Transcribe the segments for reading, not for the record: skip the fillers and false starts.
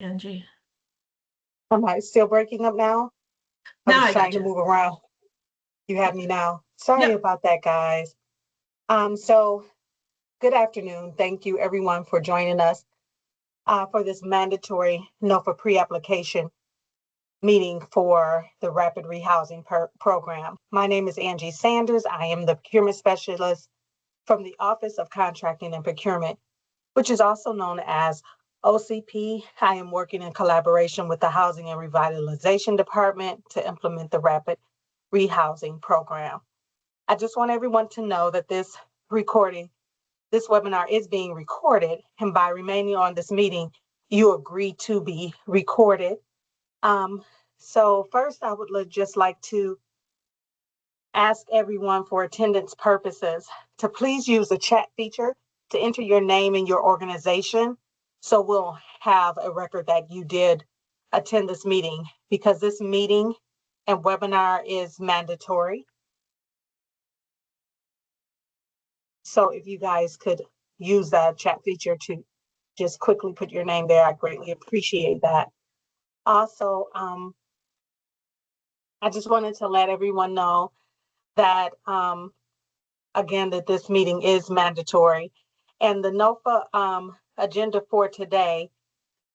Angie. Am I still breaking up now? I Now was I trying got to you. move around. You have me now. Sorry Yep. about that, guys. So good afternoon. Thank you everyone for joining us for this mandatory NOFA pre-application meeting for the Rapid Rehousing Program. My name is Angie Sanders. I am the procurement specialist from the Office of Contracting and Procurement, which is also known as OCP. I am working in collaboration with the Housing and Revitalization Department to implement the Rapid Rehousing Program. I just want everyone to know that this webinar is being recorded, and by remaining on this meeting, you agree to be recorded. Um, so first, I would just like to ask everyone for attendance purposes to please use the chat feature to enter your name and your organization. So we'll have a record that you did attend this meeting because this meeting and webinar is mandatory. So if you guys could use that chat feature to just quickly put your name there, I greatly appreciate that. Also, I just wanted to let everyone know that again, that this meeting is mandatory. And the NOFA agenda for today,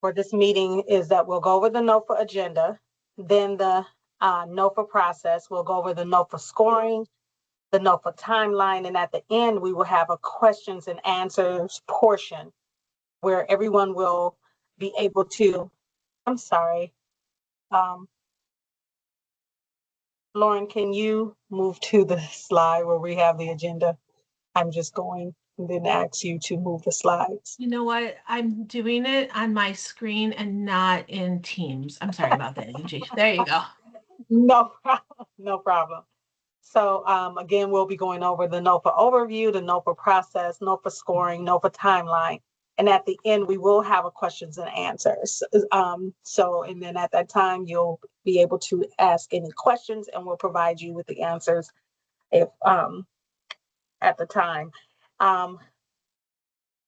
for this meeting, is that we'll go over the NOFA agenda, then the NOFA process, we'll go over the NOFA scoring, the NOFA timeline, and at the end, we will have a questions and answers portion where everyone will be able to, I'm sorry, um, Lauren, can you move to the slide where we have the agenda? I'm just going and then ask you to move the slides. You know what? I'm doing it on my screen and not in Teams. I'm sorry about that, Angie. There you go. No problem. No problem. So again, we'll be going over the NOFA overview, the NOFA process, NOFA scoring, NOFA timeline. And at the end, we will have a questions and answers. And then at that time, you'll be able to ask any questions and we'll provide you with the answers if at the time. Um,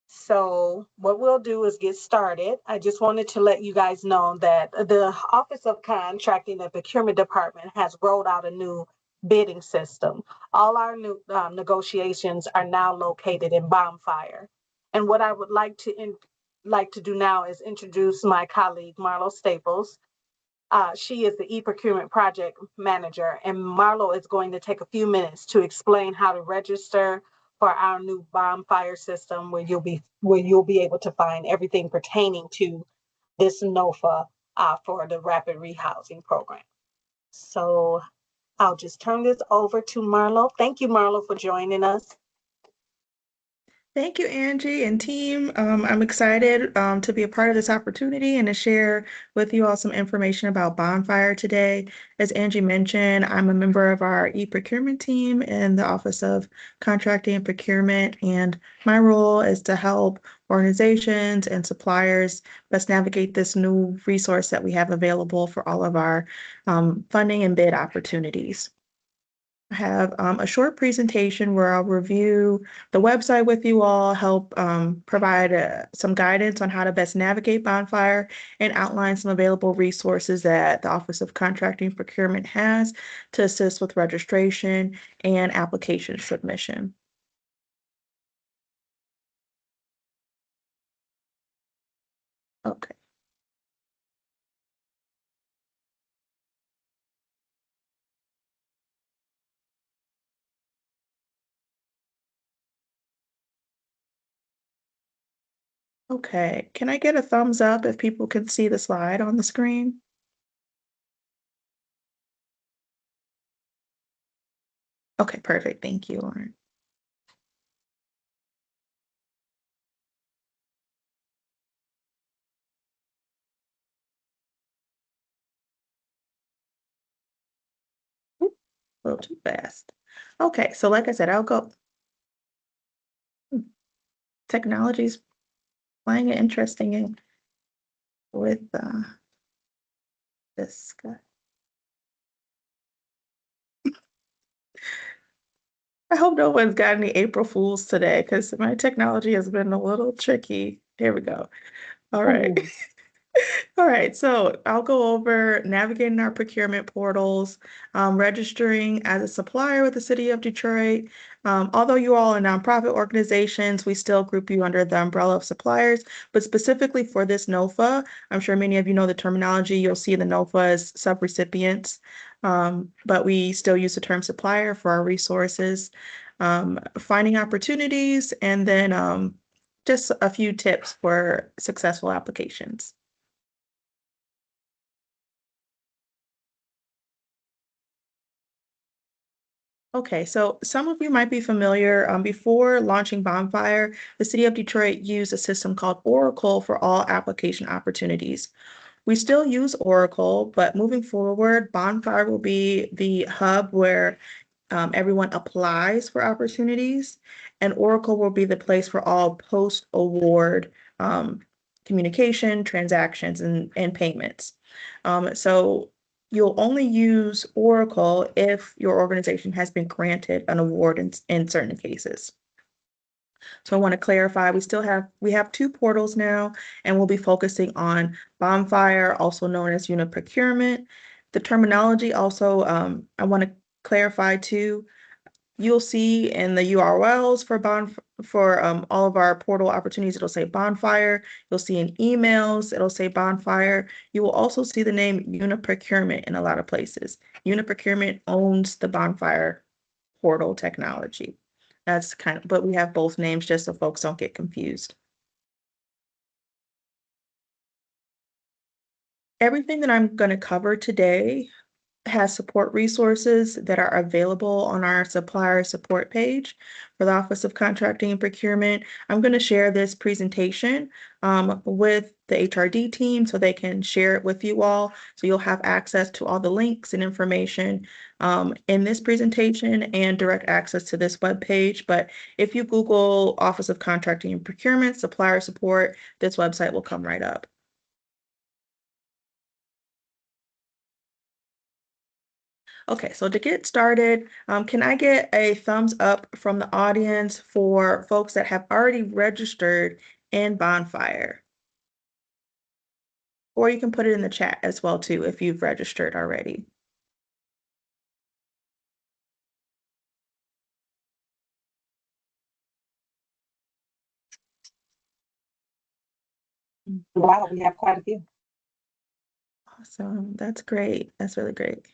So what we'll do is get started. I just wanted to let you guys know that the Office of Contracting and Procurement Department has rolled out a new bidding system. All our new negotiations are now located in Bonfire. And what I would like to do now is introduce my colleague Marlo Staples. She is the e-procurement project manager, and Marlo is going to take a few minutes to explain how to register for our new bonfire system, where you'll be able to find everything pertaining to this NOFA for the rapid rehousing program. So I'll just turn this over to Marlo. Thank you, Marlo, for joining us. Thank you, Angie and team. I'm excited to be a part of this opportunity and to share with you all some information about Bonfire today. As Angie mentioned, I'm a member of our e-procurement team in the Office of Contracting and Procurement, and my role is to help organizations and suppliers best navigate this new resource that we have available for all of our funding and bid opportunities. I have a short presentation where I'll review the website with you all, help provide some guidance on how to best navigate Bonfire, and outline some available resources that the Office of Contracting Procurement has to assist with registration and application submission. Okay. Okay, can I get a thumbs up if people can see the slide on the screen? Okay, perfect. Thank you, Lauren. Oop, a little too fast. Okay, so like I said, I'll go. Technology's playing an interesting game with this guy. I hope no one's got any April Fools today because my technology has been a little tricky. Here we go. All right. All right, so I'll go over navigating our procurement portals, registering as a supplier with the City of Detroit. Although you all are nonprofit organizations, we still group you under the umbrella of suppliers, but specifically for this NOFA, I'm sure many of you know the terminology. You'll see the NOFA as subrecipients, but we still use the term supplier for our resources, finding opportunities, and then just a few tips for successful applications. Okay, so some of you might be familiar, before launching Bonfire, the City of Detroit used a system called Oracle for all application opportunities. We still use Oracle, but moving forward, Bonfire will be the hub where everyone applies for opportunities, and Oracle will be the place for all post-award communication, transactions, and payments. So you'll only use Oracle if your organization has been granted an award in certain cases. So I want to clarify, we have two portals now, and we'll be focusing on Bonfire, also known as unit procurement. The terminology also, I want to clarify too. You'll see in the URLs for all of our portal opportunities, it'll say Bonfire. You'll see in emails, it'll say Bonfire. You will also see the name Unit Procurement in a lot of places. Unit Procurement owns the Bonfire portal technology. That's but we have both names just so folks don't get confused. Everything that I'm going to cover today has support resources that are available on our supplier support page for the Office of Contracting and Procurement. I'm going to share this presentation with the HRD team so they can share it with you all. So you'll have access to all the links and information in this presentation and direct access to this webpage. But if you Google Office of Contracting and Procurement, supplier support, this website will come right up. Okay, so to get started, can I get a thumbs up from the audience for folks that have already registered in Bonfire? Or you can put it in the chat as well too if you've registered already. Wow, we have quite a few. Awesome, that's great. That's really great.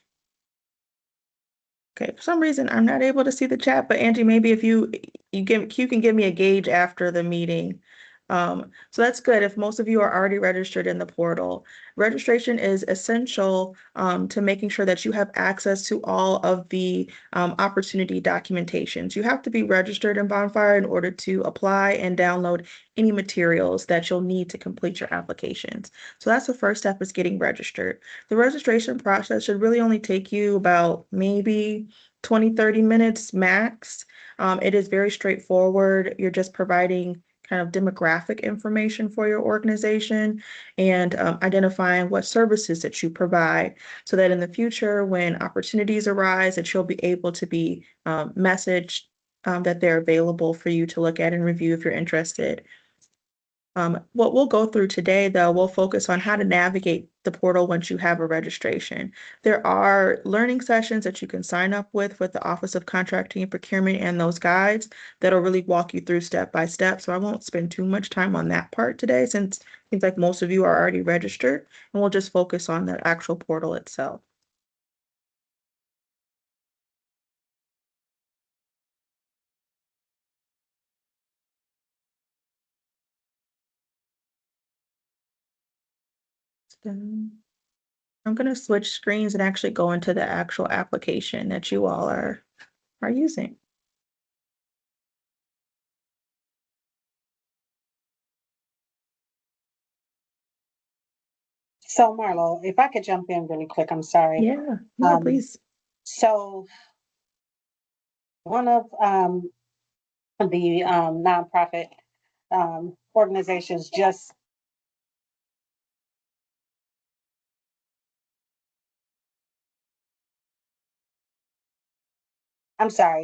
Okay, for some reason I'm not able to see the chat, but Angie, maybe if you can give me a gauge after the meeting. So that's good if most of you are already registered in the portal. Registration is essential to making sure that you have access to all of the opportunity documentations. You have to be registered in Bonfire in order to apply and download any materials that you'll need to complete your applications. So that's the first step, is getting registered. The registration process should really only take you about maybe 20, 30 minutes max. It is very straightforward. You're just providing kind of demographic information for your organization and identifying what services that you provide so that in the future, when opportunities arise, that you'll be able to be messaged that they're available for you to look at and review if you're interested. What we'll go through today, though, we'll focus on how to navigate the portal once you have a registration. There are learning sessions that you can sign up with the Office of Contracting and Procurement and those guides that'll really walk you through step by step. So I won't spend too much time on that part today since it seems like most of you are already registered, and we'll just focus on the actual portal itself. I'm going to switch screens and actually go into the actual application that you all are using. So Marlo, if I could jump in really quick, I'm sorry. Yeah, no, please. So one of the nonprofit organizations just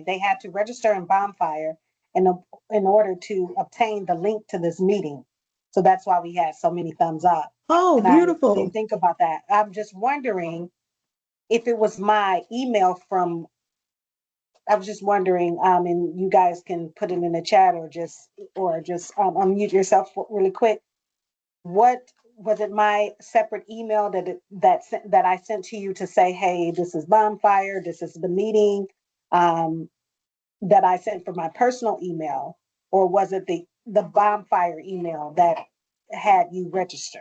they had to register in Bonfire in order to obtain the link to this meeting. So that's why we had so many thumbs up. Oh, And I beautiful. didn't think about that. I'm just wondering if it was my email from, I was just wondering, and you guys can put it in the chat or just unmute yourself really quick. What was it? My separate email that I sent to you to say, hey, this is Bonfire, this is the meeting, that I sent from my personal email, or was it the Bonfire email that had you register?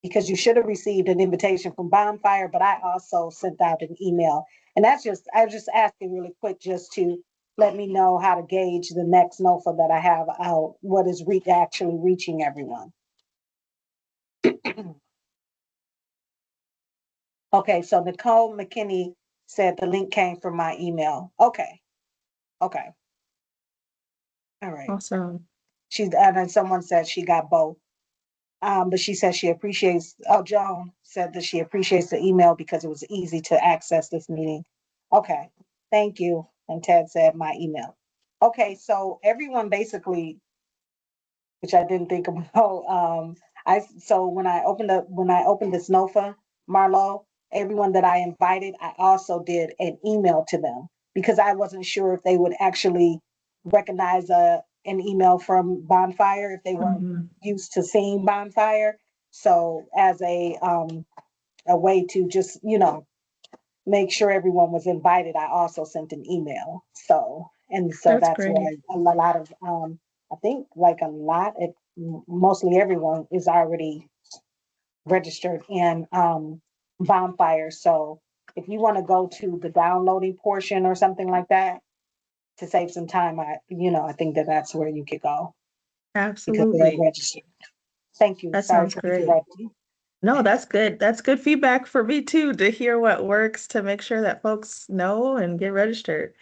Because you should have received an invitation from Bonfire, but I also sent out an email. And I was just asking really quick just to let me know how to gauge the next NOFA that I have out, what is actually reaching everyone. Okay, so Nicole McKinney said the link came from my email. Okay. All right. Awesome. And then someone said she got both. But she said she appreciates, Joan said that she appreciates the email because it was easy to access this meeting. Okay, thank you. And Ted said my email. Okay, so everyone basically, which I didn't think about, so when I opened this NOFA, Marlo, everyone that I invited, I also did an email to them because I wasn't sure if they would actually recognize an email from Bonfire if they weren't used to seeing Bonfire. So as a way to just, make sure everyone was invited, I also sent an email. So that's great. why a lot of I think like mostly everyone is already registered in Bonfire. So if you want to go to the downloading portion or something like that to save some time, I think that's where you could go because they're Absolutely. registered. Thank you. That Sorry sounds for great. interrupting. No, that's good. That's good feedback for me too, to hear what works to make sure that folks know and get registered.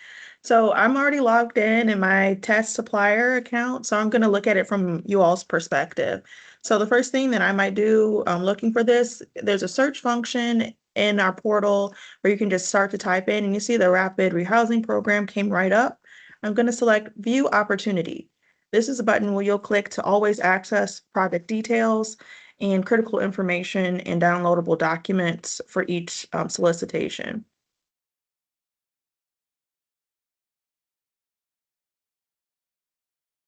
So I'm already logged in my test supplier account, so I'm going to look at it from you all's perspective. So the first thing that I might do, looking for this, there's a search function in our portal where you can just start to type in, and you see the rapid rehousing program came right up. I'm going to select view opportunity. This is a button where you'll click to always access project details and critical information and downloadable documents for each solicitation.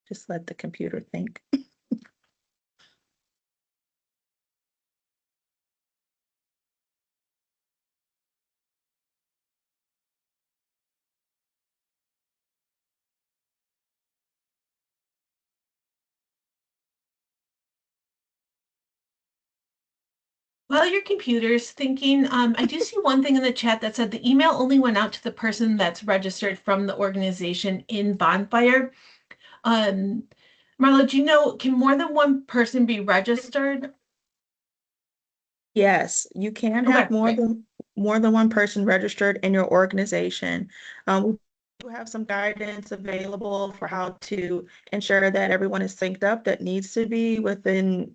Just let the computer think. While your computer's thinking, I do see one thing in the chat that said the email only went out to the person that's registered from the organization in Bonfire. Marla, do you know, can more than one person be registered? Yes, you can Okay, have more great. than one person registered in your organization. We do have some guidance available for how to ensure that everyone is synced up that needs to be within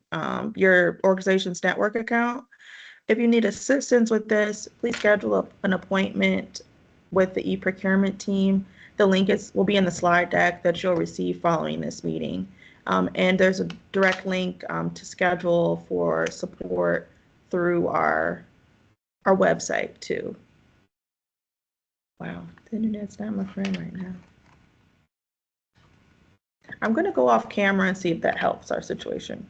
your organization's network account. If you need assistance with this, please schedule an appointment with the e-procurement team. The link will be in the slide deck that you'll receive following this meeting. And there's a direct link to schedule for support through our website too. Wow, the internet's not my friend right now. I'm going to go off camera and see if that helps our situation.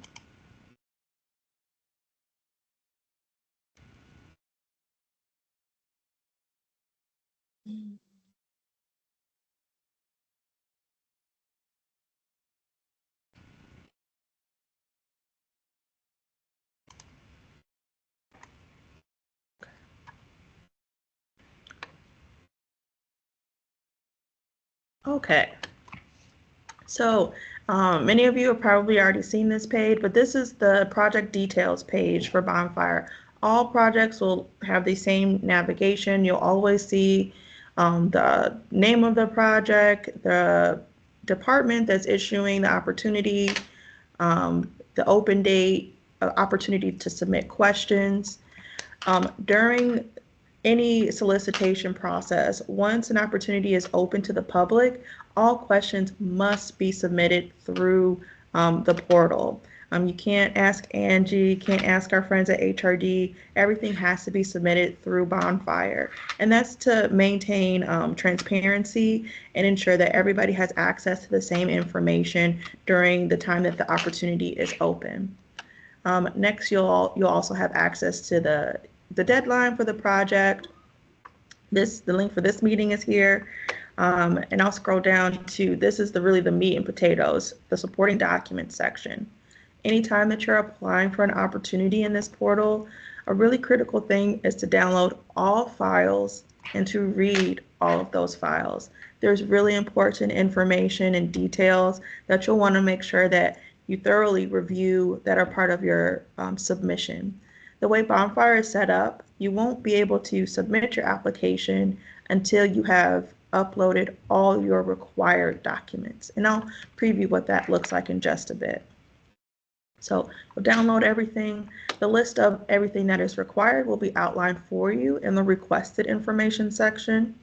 Okay. So many of you have probably already seen this page, but this is the project details page for Bonfire. All projects will have the same navigation. You'll always see the name of the project, the department that's issuing the opportunity, the open date, opportunity to submit questions. During any solicitation process, once an opportunity is open to the public, all questions must be submitted through the portal. You can't ask Angie, can't ask our friends at HRD. Everything has to be submitted through Bonfire. And that's to maintain transparency and ensure that everybody has access to the same information during the time that the opportunity is open. Next, you'll also have access to the deadline for the project. The link for this meeting is here. And I'll scroll down to, this is really the meat and potatoes, the supporting documents section. Anytime that you're applying for an opportunity in this portal, a really critical thing is to download all files and to read all of those files. There's really important information and details that you'll want to make sure that you thoroughly review that are part of your submission. The way Bonfire is set up, you won't be able to submit your application until you have uploaded all your required documents. And I'll preview what that looks like in just a bit. So you'll download everything. The list of everything that is required will be outlined for you in the requested information section,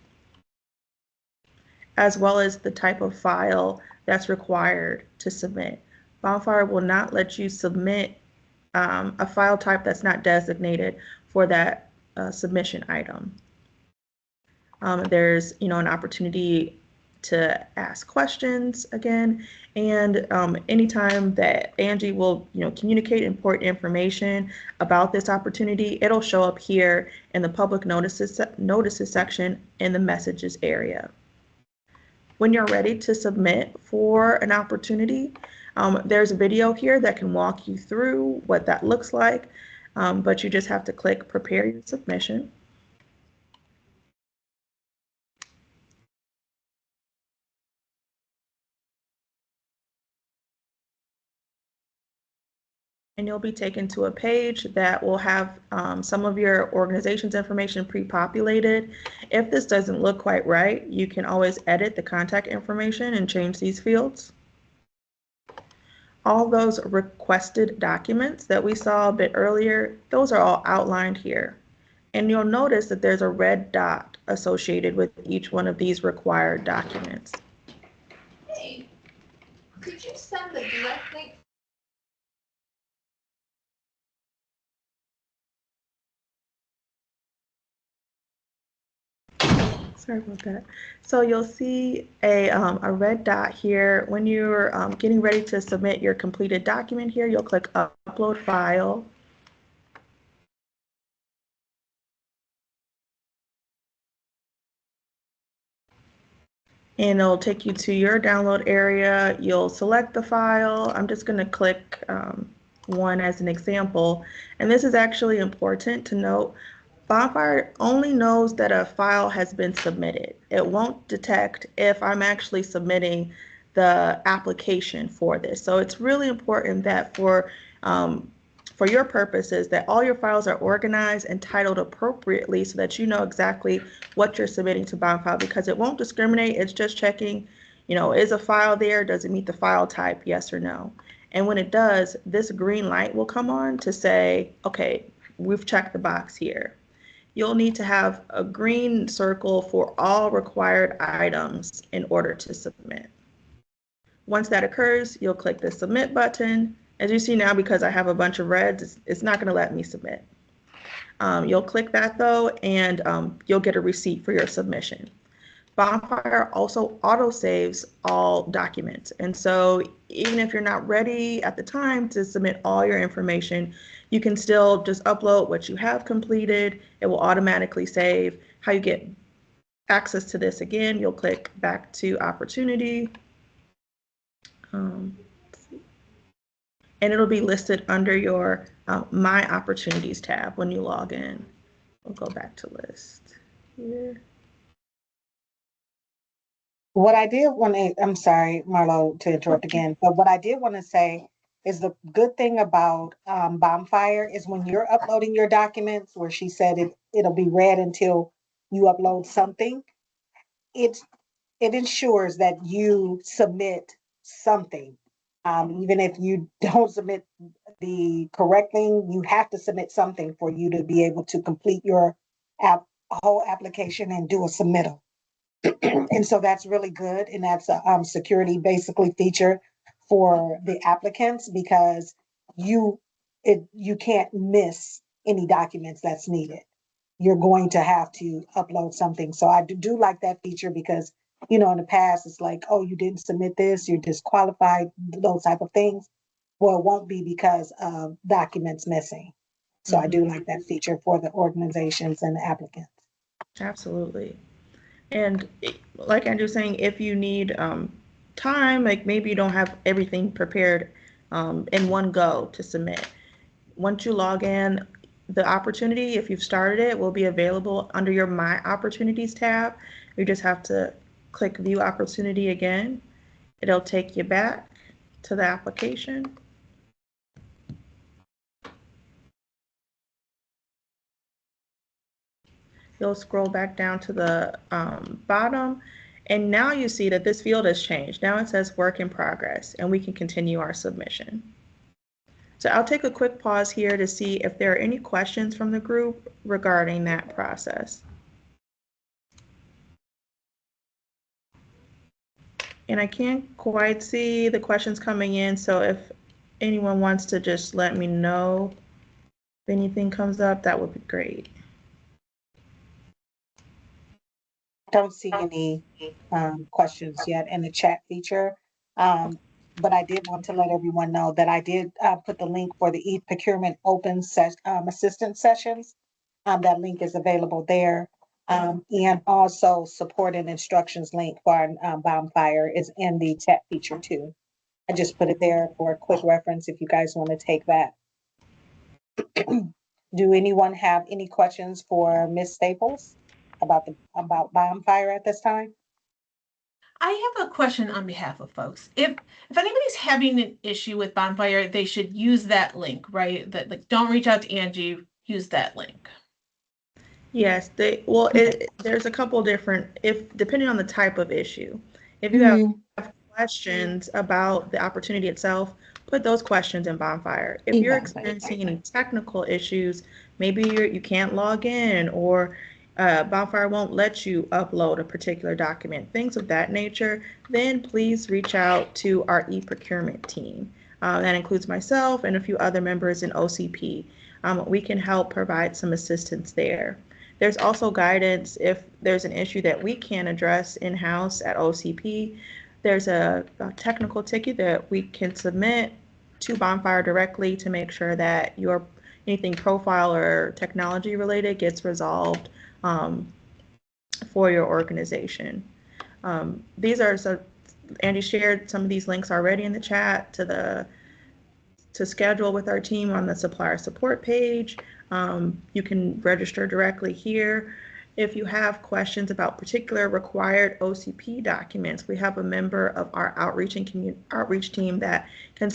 as well as the type of file that's required to submit. Bonfire will not let you submit a file type that's not designated for that submission item. There's an opportunity to ask questions again, and anytime that Angie will communicate important information about this opportunity, it'll show up here in the public notices section in the messages area. When you're ready to submit for an opportunity, there's a video here that can walk you through what that looks like, but you just have to click prepare your submission. And you'll be taken to a page that will have some of your organization's information pre-populated. If this doesn't look quite right, you can always edit the contact information and change these fields. All those requested documents that we saw a bit earlier, those are all outlined here. And you'll notice that there's a red dot associated with each one of these required documents. Hey, could you send the direct link? Sorry about that. So you'll see a red dot here. When you're getting ready to submit your completed document here, you'll click Upload File. And it'll take you to your download area. You'll select the file. I'm just going to click one as an example. And this is actually important to note. Bonfire only knows that a file has been submitted. It won't detect if I'm actually submitting the application for this. So it's really important that for your purposes that all your files are organized and titled appropriately so that you know exactly what you're submitting to Bonfire, because it won't discriminate. It's just checking, is a file there? Does it meet the file type? Yes or no? And when it does, this green light will come on to say, okay, we've checked the box here. You'll need to have a green circle for all required items in order to submit. Once that occurs, you'll click the submit button. As you see now, because I have a bunch of reds, it's not going to let me submit. You'll click that though, and you'll get a receipt for your submission. Bonfire also auto-saves all documents. And so even if you're not ready at the time to submit all your information, you can still just upload what you have completed. It will automatically save. How you get access to this again, you'll click back to opportunity. And it'll be listed under your My Opportunities tab when you log in. We'll go back to list here. What I did want to, I'm sorry, Marlo, to interrupt again, but what I did want to say is the good thing about Bonfire is when you're uploading your documents, where she said it'll be read until you upload something, it ensures that you submit something. Even if you don't submit the correct thing, you have to submit something for you to be able to complete your whole application and do a submittal. And so that's really good. And that's a security basically feature for the applicants, because you can't miss any documents that's needed. You're going to have to upload something. So I do like that feature because, in the past, it's like, oh, you didn't submit this, you're disqualified, those type of things. Well, it won't be because of documents missing. So I do like that feature for the organizations and the applicants. Absolutely. And like Andrew was saying, if you need time, like maybe you don't have everything prepared in one go to submit. Once you log in, the opportunity, if you've started it, will be available under your My Opportunities tab. You just have to click View Opportunity again. It'll take you back to the application. You'll scroll back down to the bottom, and now you see that this field has changed. Now it says Work in Progress, and we can continue our submission. So I'll take a quick pause here to see if there are any questions from the group regarding that process. And I can't quite see the questions coming in, so if anyone wants to just let me know if anything comes up, that would be great. Don't see any questions yet in the chat feature. But I did want to let everyone know that I did put the link for the e-procurement open assistance sessions. That link is available there. And also support and instructions link for Bonfire is in the chat feature too. I just put it there for a quick reference if you guys want to take that. Do anyone have any questions for Ms. Staples about Bonfire at this time? I have a question on behalf of folks. If anybody's having an issue with Bonfire, they should use that link, right? That, like, don't reach out to Angie, use that link. Yes, there's a couple different, depending on the type of issue. If you have questions about the opportunity itself, put those questions in Bonfire. If you're experiencing any technical issues, maybe you can't log in, or Bonfire won't let you upload a particular document, things of that nature, then please reach out to our e-procurement team. That includes myself and a few other members in OCP. We can help provide some assistance there. There's also guidance if there's an issue that we can't address in-house at OCP. There's a technical ticket that we can submit to Bonfire directly to make sure that anything profile or technology related gets resolved for your organization. Andy shared some of these links already in the chat to schedule with our team on the supplier support page. You can register directly here. If you have questions about particular required OCP documents, we have a member of our outreach team that can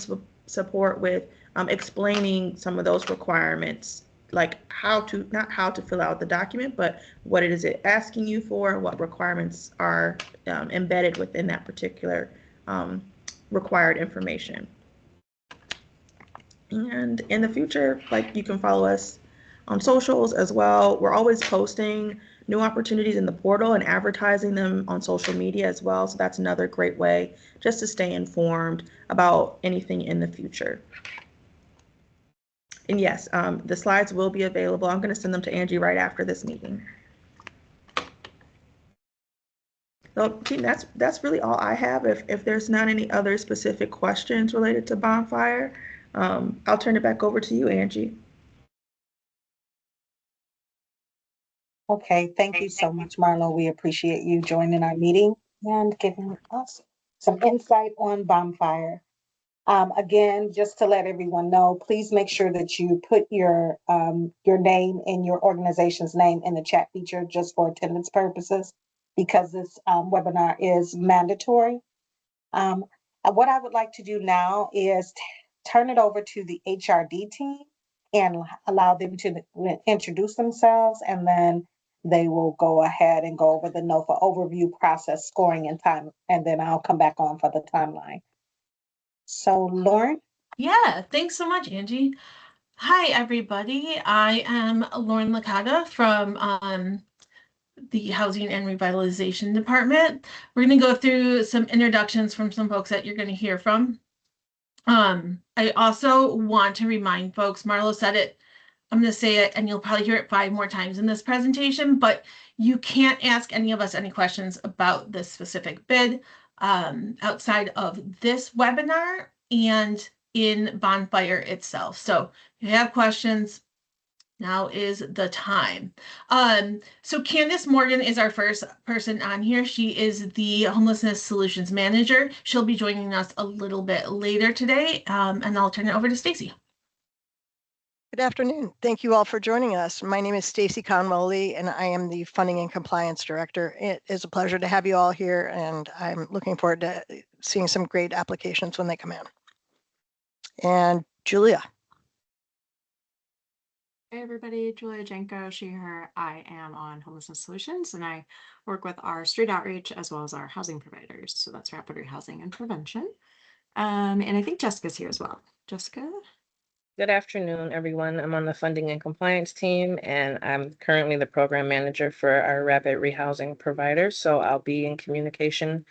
support with explaining some of those requirements, like not how to fill out the document, but what it is asking you for, what requirements are embedded within that particular required information. And in the future, like, you can follow us on socials as well. We're always posting new opportunities in the portal and advertising them on social media as well. So that's another great way just to stay informed about anything in the future. And yes, the slides will be available. I'm going to send them to Angie right after this meeting. So team, that's really all I have. If there's not any other specific questions related to Bonfire, I'll turn it back over to you, Angie. Okay, thank you so much, Marlo. We appreciate you joining our meeting and giving us some insight on Bonfire. Again, just to let everyone know, please make sure that you put your name and your organization's name in the chat feature just for attendance purposes, because this webinar is mandatory. What I would like to do now is turn it over to the HRD team and allow them to introduce themselves, and then they will go ahead and go over the NOFA overview process, scoring, and time, and then I'll come back on for the timeline. So, Lauren? Yeah, thanks so much, Angie. Hi, everybody. I am Lauren Licata from the Housing and Revitalization Department. We're going to go through some introductions from some folks that you're going to hear from. I also want to remind folks, Marlo said it, I'm going to say it, and you'll probably hear it 5 more times in this presentation, but you can't ask any of us any questions about this specific bid outside of this webinar and in Bonfire itself. So if you have questions, now is the time. So Candace Morgan is our first person on here. She is the Homelessness Solutions Manager. She'll be joining us a little bit later today, and I'll turn it over to Stacy. Good afternoon. Thank you all for joining us. My name is Stacy Conwoley, and I am the Funding and Compliance Director. It is a pleasure to have you all here, and I'm looking forward to seeing some great applications when they come in. And Julia. Hey everybody, Julia Janko, she, her. I am on Homelessness Solutions and I work with our street outreach as well as our housing providers. So that's Rapid Rehousing and Prevention. And I think Jessica's here as well. Jessica? Good afternoon, everyone. I'm on the funding and compliance team, and I'm currently the program manager for our rapid rehousing providers. So I'll be in communication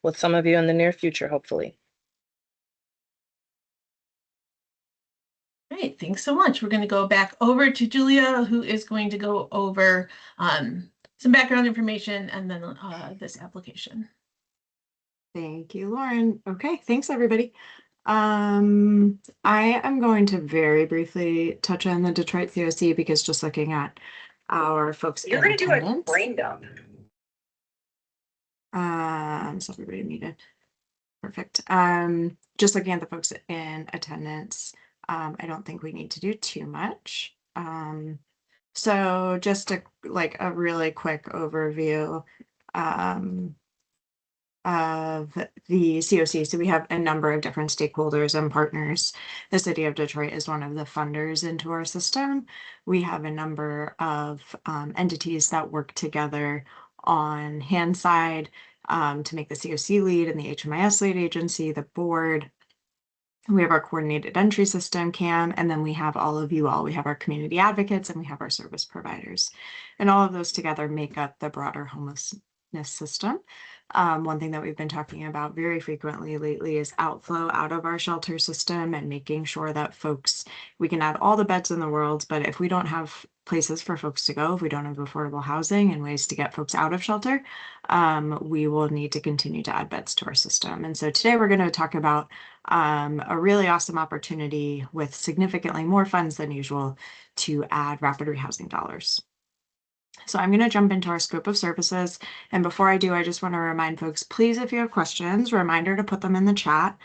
with some of you in the near future, hopefully. Great, thanks so much. We're going to go back over to Julia, who is going to go over some background information and then this application. Thank you, Lauren. Okay, thanks everybody. I am going to very briefly touch on the Detroit COC because just looking at our folks in attendance. You're going to do a brain dump. So everybody muted. Perfect. Just looking at the folks in attendance, I don't think we need to do too much. So just a really quick overview of the COC. So we have a number of different stakeholders and partners. The City of Detroit is one of the funders into our system. We have a number of entities that work together on hand side to make the COC lead and the HMIS lead agency, the board. We have our coordinated entry system, CAM, and then we have all of you all. We have our community advocates and we have our service providers. And all of those together make up the broader homelessness system. One thing that we've been talking about very frequently lately is outflow out of our shelter system and making sure that folks, we can add all the beds in the world, but if we don't have places for folks to go, if we don't have affordable housing and ways to get folks out of shelter, we will need to continue to add beds to our system. And so today we're going to talk about a really awesome opportunity with significantly more funds than usual to add rapid rehousing dollars. So I'm going to jump into our scope of services. And before I do, I just want to remind folks, please, if you have questions, reminder to put them in the chat.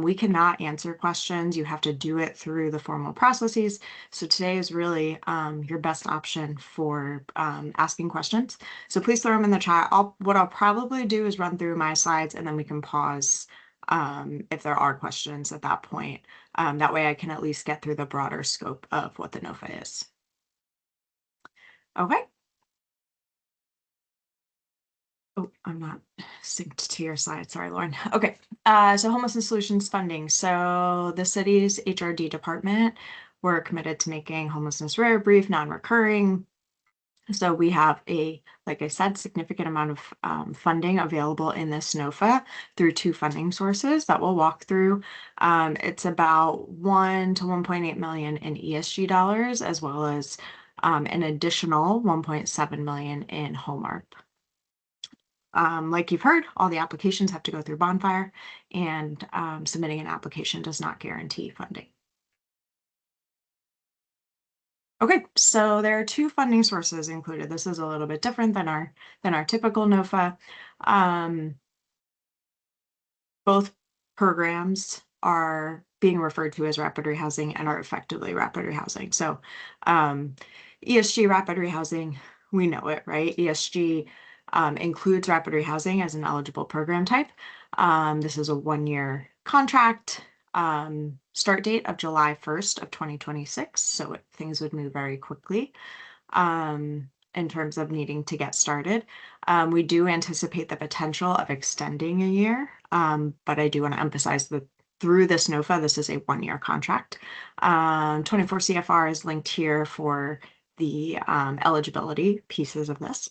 We cannot answer questions. You have to do it through the formal processes. So today is really your best option for asking questions. So please throw them in the chat. What I'll probably do is run through my slides and then we can pause if there are questions at that point. That way I can at least get through the broader scope of what the NOFA is. Okay. Oh, I'm not synced to your slide. Sorry, Lauren. Okay, so Homelessness Solutions funding. So the city's HRD department, we're committed to making homelessness rare, brief, non-recurring. So we have like I said, significant amount of funding available in this NOFA through 2 funding sources that we'll walk through. It's about 1 to 1.8 million in ESG dollars, as well as an additional 1.7 million in HomeARP. Like you've heard, all the applications have to go through Bonfire, and submitting an application does not guarantee funding. Okay, so there are 2 funding sources included. This is a little bit different than our typical NOFA. Both programs are being referred to as rapid rehousing and are effectively rapid rehousing. So ESG rapid rehousing, we know it, right? ESG includes rapid rehousing as an eligible program type. This is a 1-year contract, start date of July 1st of 2026. So things would move very quickly in terms of needing to get started. We do anticipate the potential of extending a year, but I do want to emphasize that through this NOFA, this is a 1-year contract. 24 CFR is linked here for the eligibility pieces of this.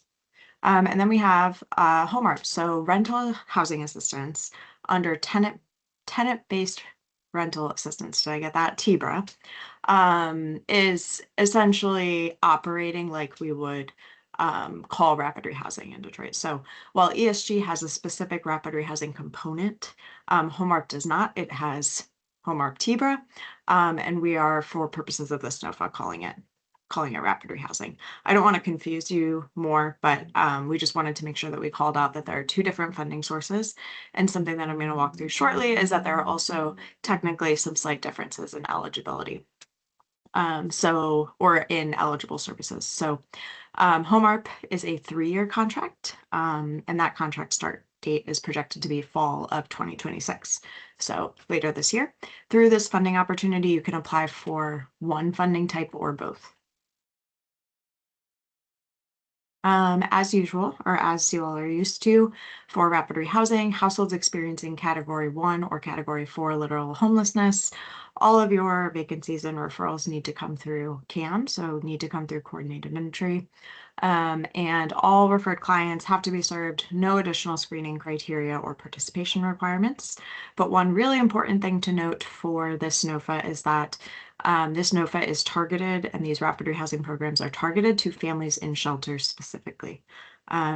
And then we have HomeARP, so rental housing assistance under tenant-based rental assistance, did I get that? TBRA, is essentially operating like we would call rapid rehousing in Detroit. So while ESG has a specific rapid rehousing component, HomeARP does not. It has HomeARP TBRA, and we are, for purposes of this NOFA, calling it rapid rehousing. I don't want to confuse you more, but we just wanted to make sure that we called out that there are two different funding sources. And something that I'm going to walk through shortly is that there are also technically some slight differences in eligibility. Or in eligible services. So HomeARP is a 3-year contract, and that contract start date is projected to be fall of 2026. So later this year. Through this funding opportunity, you can apply for one funding type or both. As usual, or as you all are used to, for rapid rehousing, households experiencing Category 1 or Category 4 literal homelessness, all of your vacancies and referrals need to come through CAM, so need to come through coordinated entry. And all referred clients have to be served no additional screening criteria or participation requirements. But one really important thing to note for this NOFA is that this NOFA is targeted, and these rapid rehousing programs are targeted to families in shelters specifically.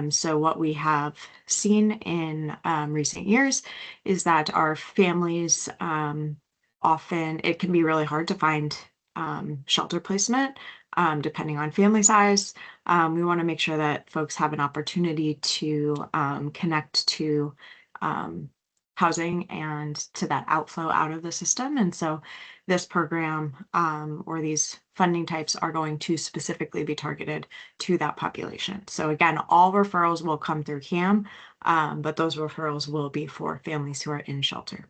So what we have seen in recent years is that our families, often it can be really hard to find shelter placement depending on family size. We want to make sure that folks have an opportunity to connect to housing and to that outflow out of the system. And so this program or these funding types are going to specifically be targeted to that population. So again, all referrals will come through CAM, but those referrals will be for families who are in shelter.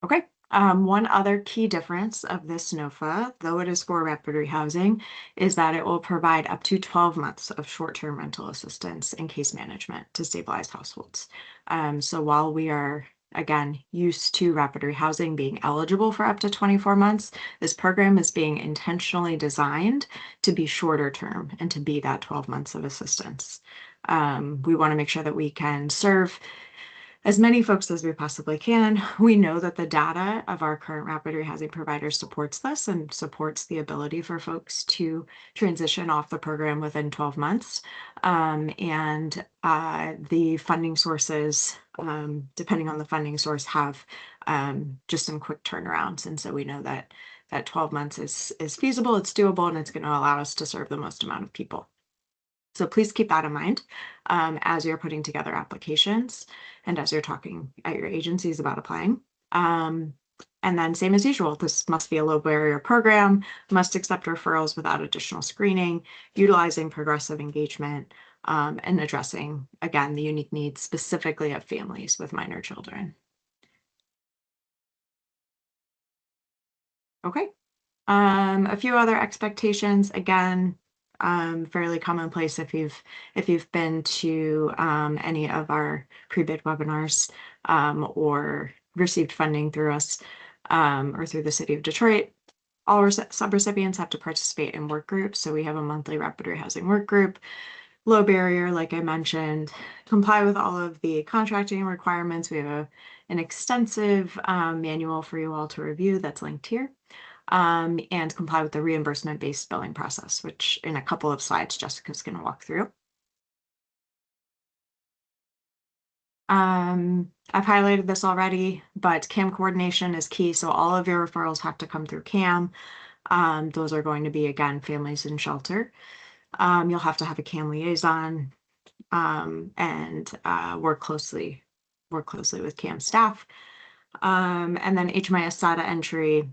Okay. One other key difference of this NOFA, though it is for rapid rehousing, is that it will provide up to 12 months of short-term rental assistance and case management to stabilize households. So while we are, again, used to rapid rehousing being eligible for up to 24 months, this program is being intentionally designed to be shorter term and to be that 12 months of assistance. We want to make sure that we can serve as many folks as we possibly can. We know that the data of our current rapid rehousing providers supports this and supports the ability for folks to transition off the program within 12 months. And the funding sources, depending on the funding source, have just some quick turnarounds. And so we know that 12 months is feasible, it's doable, and it's going to allow us to serve the most amount of people. So please keep that in mind as you're putting together applications and as you're talking at your agencies about applying. And then same as usual, this must be a low barrier program, must accept referrals without additional screening, utilizing progressive engagement, and addressing, again, the unique needs specifically of families with minor children. Okay. A few other expectations, again, fairly commonplace if you've been to any of our pre-bid webinars or received funding through us or through the city of Detroit. All subrecipients have to participate in work groups. So we have a monthly rapid rehousing work group. Low barrier, like I mentioned, comply with all of the contracting requirements. We have an extensive manual for you all to review that's linked here. And comply with the reimbursement-based billing process, which in a couple of slides, Jessica's going to walk through. I've highlighted this already, but CAM coordination is key. So all of your referrals have to come through CAM. Those are going to be, again, families in shelter. You'll have to have a CAM liaison and work closely with CAM staff. And then HMIS SATA entry.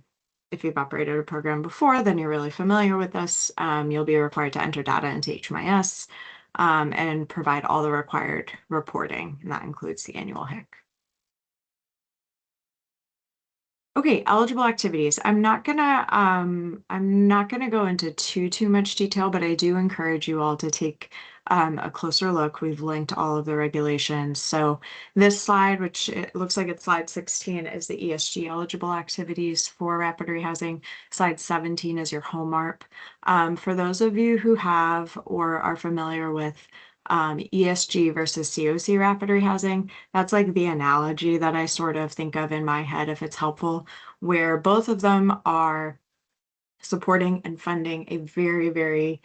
If you've operated a program before, then you're really familiar with this. You'll be required to enter data into HMIS and provide all the required reporting, and that includes the annual HIC. Okay, eligible activities. I'm not gonna go into too much detail, but I do encourage you all to take a closer look. We've linked all of the regulations. So this slide, which it looks like it's slide 16, is the ESG eligible activities for rapid rehousing. Slide 17 is your HomeARP. For those of you who have or are familiar with ESG versus COC rapid rehousing. That's like the analogy that I sort of think of in my head, if it's helpful, where both of them are supporting and funding a very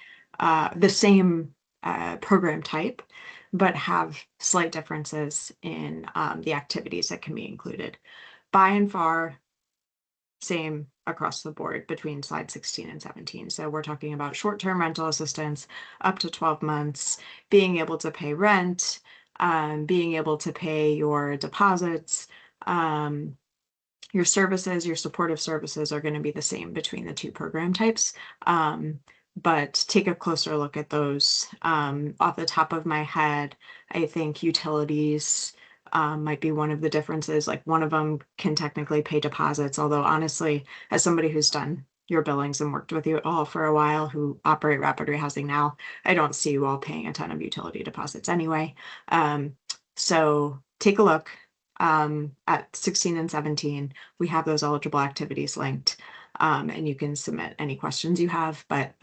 the same program type, but have slight differences in the activities that can be included. By and far, same across the board between slide 16 and 17. So we're talking about short-term rental assistance up to 12 months, being able to pay rent, being able to pay your deposits, your services, your supportive services are going to be the same between the two program types. But take a closer look at those. Off the top of my head, I think utilities might be one of the differences. Like one of them can technically pay deposits, although honestly, as somebody who's done your billings and worked with you all for a while, who operate rapid rehousing now, I don't see you all paying a ton of utility deposits anyway. So take a look. At 16 and 17, we have those eligible activities linked, and you can submit any questions you have, but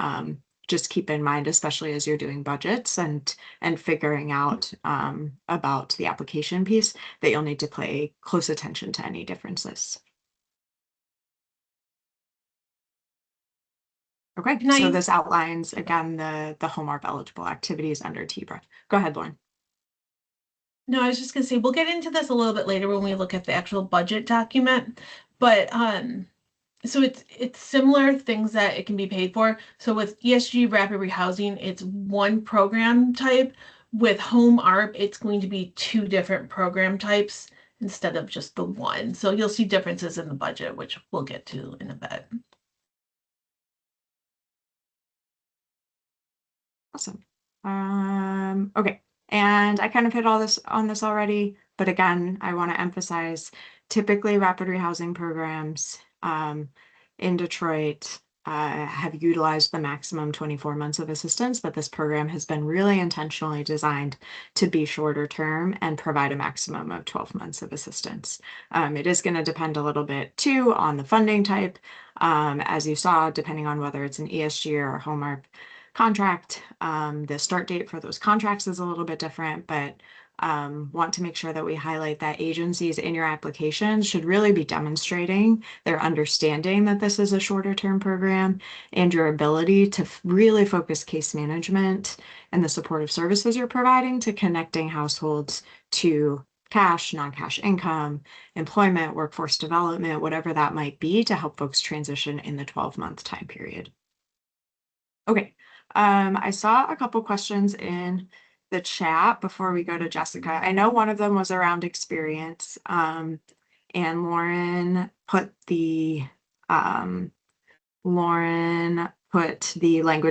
just keep in mind, especially as you're doing budgets and figuring out about the application piece, that you'll need to pay close attention to any differences. Okay, so this outlines again the home ARP eligible activities under TBRA. Go ahead, Lauren. No, I was just gonna say, we'll get into this a little bit later when we look at the actual budget document, but so it's similar things that it can be paid for. So with ESG rapid rehousing, it's one program type. With home ARP, it's going to be two different program types instead of just the one. So you'll see differences in the budget, which we'll get to in a bit. Awesome. Okay. And I kind of hit all this on this already, but again, I want to emphasize typically rapid rehousing programs in Detroit have utilized the maximum 24 months of assistance, but this program has been really intentionally designed to be shorter term and provide a maximum of 12 months of assistance. It is going to depend a little bit too on the funding type, as you saw, depending on whether it's an ESG or a home ARP contract. The start date for those contracts is a little bit different, but want to make sure that we highlight that agencies in your application should really be demonstrating their understanding that this is a shorter term program and your ability to really focus case management and the supportive services you're providing to connecting households to cash, non-cash income, employment, workforce development, whatever that might be, to help folks transition in the 12-month time period. Okay. I saw a couple questions in the chat before we go to Jessica. I know one of them was around experience, and Lauren put the language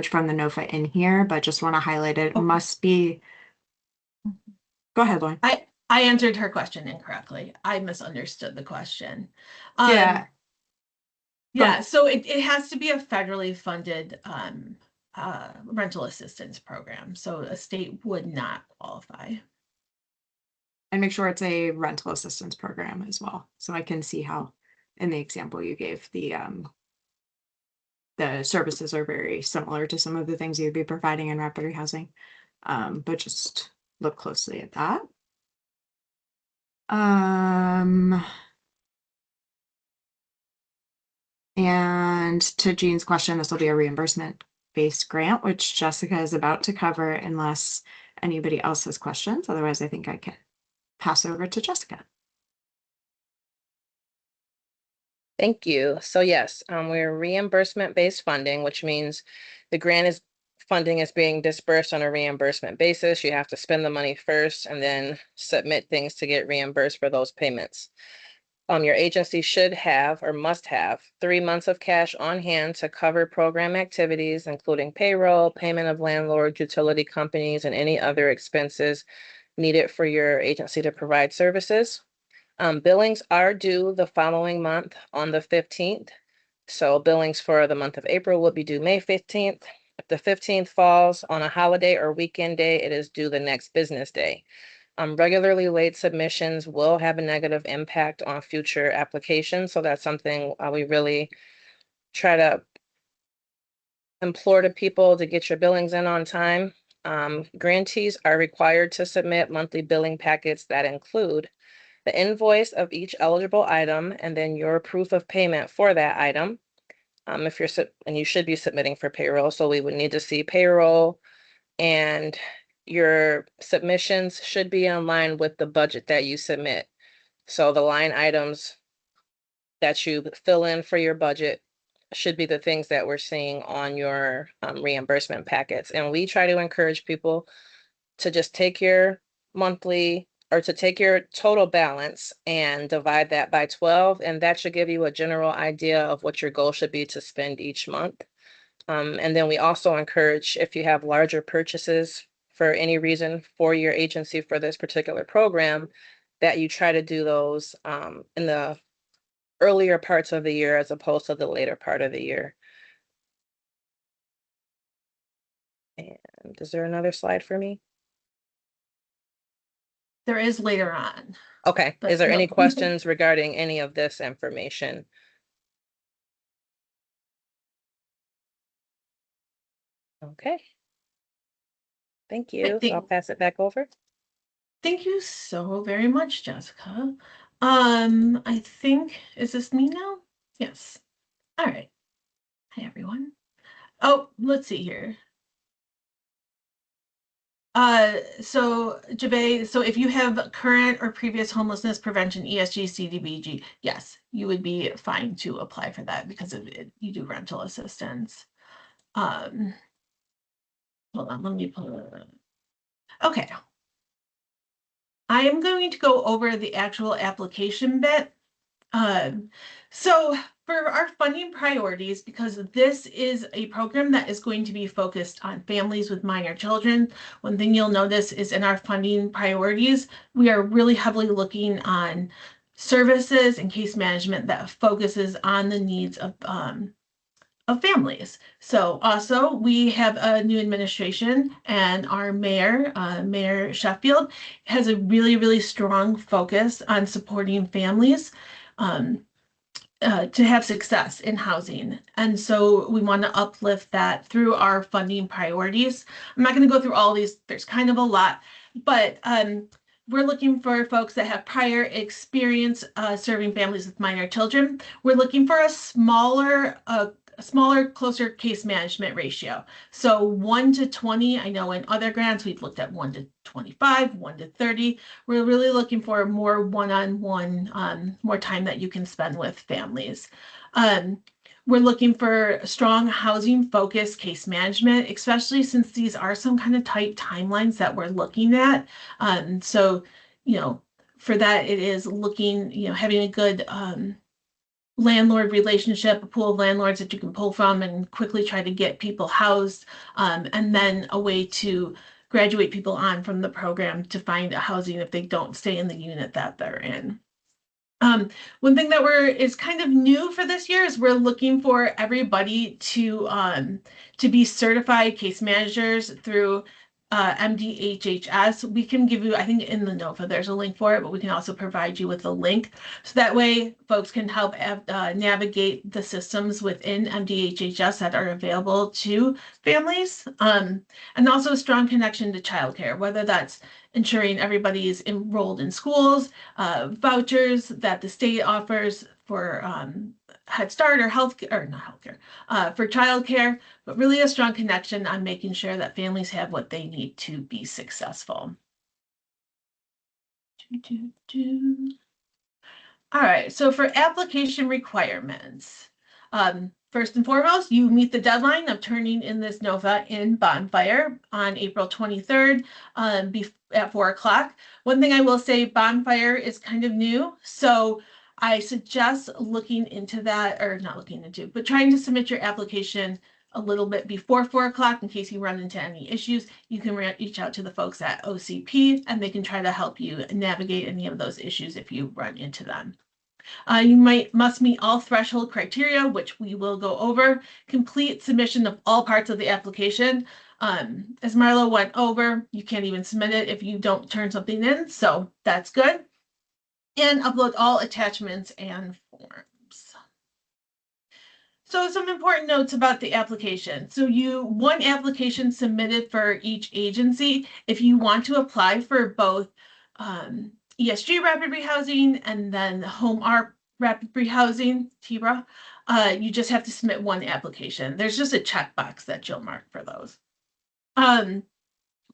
from the NOFA in here, but just want to highlight it. Must be. Go ahead, Lauren. I answered her question incorrectly. I misunderstood the question. Yeah. Yeah, so it has to be a federally funded rental assistance program. So a state would not qualify. And make sure it's a rental assistance program as well. So I can see how in the example you gave, the services are very similar to some of the things you'd be providing in rapid rehousing. But just look closely at that. And to Jean's question, this will be a reimbursement-based grant, which Jessica is about to cover unless anybody else has questions. Otherwise, I think I can pass over to Jessica. Thank you. So yes, we're reimbursement-based funding, which means the funding is being dispersed on a reimbursement basis. You have to spend the money first and then submit things to get reimbursed for those payments. Your agency should have or must have 3 months of cash on hand to cover program activities, including payroll, payment of landlord, utility companies, and any other expenses needed for your agency to provide services. Billings are due the following month on the 15th. So billings for the month of April will be due May 15th. If the 15th falls on a holiday or weekend day, it is due the next business day. Regularly late submissions will have a negative impact on future applications. So that's something we really try to implore to people to get your billings in on time. Grantees are required to submit monthly billing packets that include the invoice of each eligible item and then your proof of payment for that item. If you're, and you should be submitting for payroll, so we would need to see payroll, and your submissions should be in line with the budget that you submit. So the line items that you fill in for your budget should be the things that we're seeing on your reimbursement packets. And we try to encourage people to just take your monthly, or to take your total balance and divide that by 12, and that should give you a general idea of what your goal should be to spend each month. And then we also encourage, if you have larger purchases for any reason for your agency for this particular program, that you try to do those in the earlier parts of the year as opposed to the later part of the year. And is there another slide for me? There is later on. Okay, But is there any no. questions regarding any of this information? Okay. Thank you. So I'll pass it back over. Thank you so very much, Jessica. I think, is this me now? Yes. All right. Hi, everyone. Oh, let's see here. So Jabe, so if you have current or previous homelessness prevention, ESG, CDBG, yes, you would be fine to apply for that because of it, you do rental assistance. Hold on, let me pull it up. Okay. I am going to go over the actual application bit. So for our funding priorities, because this is a program that is going to be focused on families with minor children, one thing you'll notice is in our funding priorities, we are really heavily looking on services and case management that focuses on the needs of families. So also we have a new administration, and our mayor, Mayor Sheffield, has a really, really strong focus on supporting families to have success in housing. And so we want to uplift that through our funding priorities. I'm not going to go through all these, there's kind of a lot, but we're looking for folks that have prior experience serving families with minor children. We're looking for a smaller, closer case management ratio. So 1 to 20, I know in other grants, we've looked at 1 to 25, 1 to 30. We're really looking for more one-on-one, more time that you can spend with families. We're looking for strong housing focused case management, especially since these are some kind of tight timelines that we're looking at. So, for that, it is looking, having a good landlord relationship, a pool of landlords that you can pull from and quickly try to get people housed, and then a way to graduate people on from the program to find a housing if they don't stay in the unit that they're in. One thing that is kind of new for this year is we're looking for everybody to be certified case managers through MDHHS. We can give you, I think in the NOFA, there's a link for it, but we can also provide you with a link. So that way folks can help navigate the systems within MDHHS that are available to families. And also a strong connection to childcare, whether that's ensuring everybody is enrolled in schools, vouchers that the state offers for Head Start or for childcare, but really a strong connection on making sure that families have what they need to be successful. All right, so for application requirements, first and foremost, you meet the deadline of turning in this NOFA in Bonfire on April 23rd at 4 o'clock. One thing I will say, Bonfire is kind of new, so I suggest looking into that, or not looking into, but trying to submit your application a little bit before 4 o'clock in case you run into any issues. You can reach out to the folks at OCP and they can try to help you navigate any of those issues if you run into them. You must meet all threshold criteria, which we will go over. Complete submission of all parts of the application. As Marlo went over, you can't even submit it if you don't turn something in, so that's good. And upload all attachments and forms. So some important notes about the application. So one application submitted for each agency. If you want to apply for both ESG rapid rehousing and then home ARP rapid rehousing, TRA, you just have to submit one application. There's just a checkbox that you'll mark for those.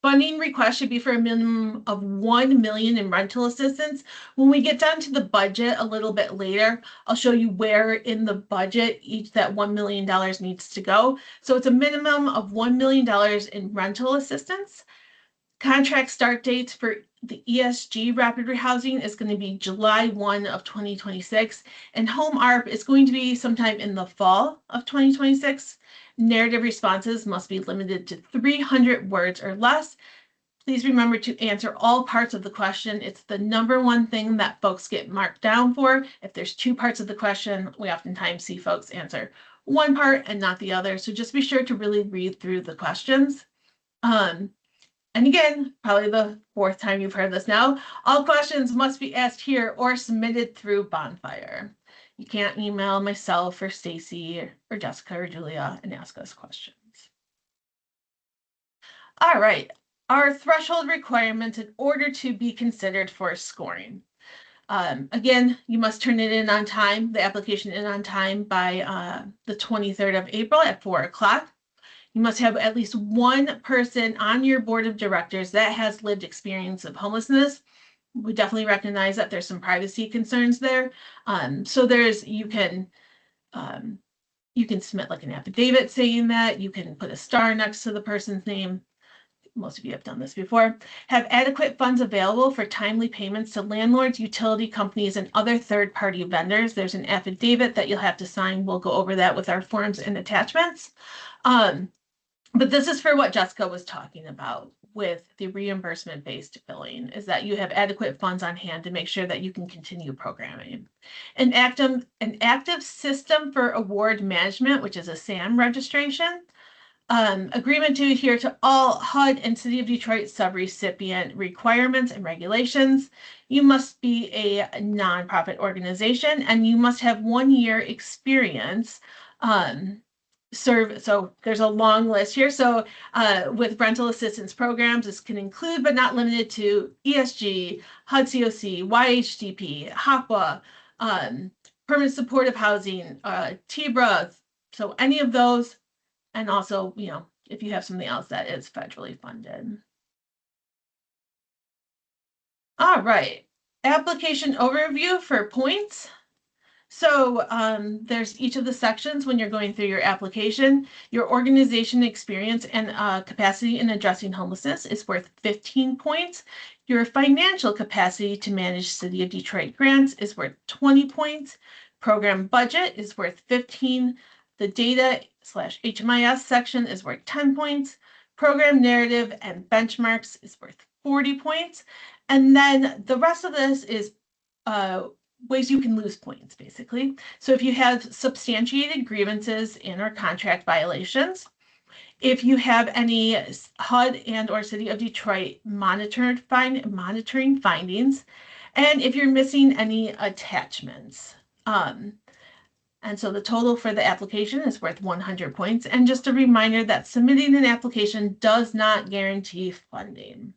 Funding request should be for a minimum of 1 million in rental assistance. When we get down to the budget a little bit later, I'll show you where in the budget each that $1 million needs to go. So it's a minimum of $1 million in rental assistance. Contract start dates for the ESG rapid rehousing is going to be July 1 of 2026, and home ARP is going to be sometime in the fall of 2026. Narrative responses must be limited to 300 words or less. Please remember to answer all parts of the question. It's the number one thing that folks get marked down for. If there's two parts of the question, we oftentimes see folks answer one part and not the other. So just be sure to really read through the questions. And again, probably the fourth time you've heard this now, all questions must be asked here or submitted through Bonfire. You can't email myself or Stacy or Jessica or Julia and ask us questions. All right, our threshold requirements in order to be considered for scoring. Again, you must turn it in on time, the application in on time by the 23rd of April at 4 o'clock. You must have at least one person on your board of directors that has lived experience of homelessness. We definitely recognize that there's some privacy concerns there. So you can submit like an affidavit saying that. You can put a star next to the person's name. Most of you have done this before. Have adequate funds available for timely payments to landlords, utility companies, and other third-party vendors. There's an affidavit that you'll have to sign. We'll go over that with our forms and attachments. But this is for what Jessica was talking about with the reimbursement-based billing, is that you have adequate funds on hand to make sure that you can continue programming. An active system for award management, which is a SAM registration. Agreement to adhere to all HUD and City of Detroit subrecipient requirements and regulations. You must be a nonprofit organization and you must have 1 year experience. So there's a long list here. So with rental assistance programs, this can include but not limited to ESG, HUD COC, YHDP, HAPA, permanent supportive housing, TBRA. So any of those, and also, if you have something else that is federally funded. All right, application overview for points. So there's each of the sections when you're going through your application. Your organization experience and capacity in addressing homelessness is worth 15 points. Your financial capacity to manage City of Detroit grants is worth 20 points. Program budget is worth 15. The data/HMIS section is worth 10 points. Program narrative and benchmarks is worth 40 points. And then the rest of this is ways you can lose points, basically. So if you have substantiated grievances in or contract violations, if you have any HUD and or City of Detroit monitoring findings, and if you're missing any attachments. And so the total for the application is worth 100 points. And just a reminder that submitting an application does not guarantee funding.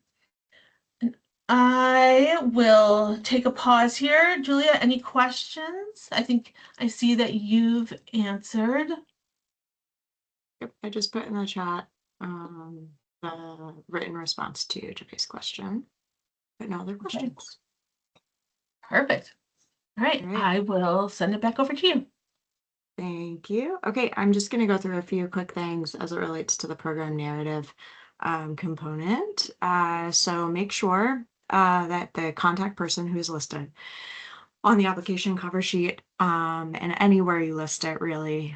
I will take a pause here. Julia, any questions? I think I see that you've answered. Yep, I just put in the chat the written response to Jeffy's question, but no other questions. Perfect. All right, I will send it back over to you. Thank you. Okay, I'm just going to go through a few quick things as it relates to the program narrative component. So make sure that the contact person who's listed on the application cover sheet and anywhere you list it really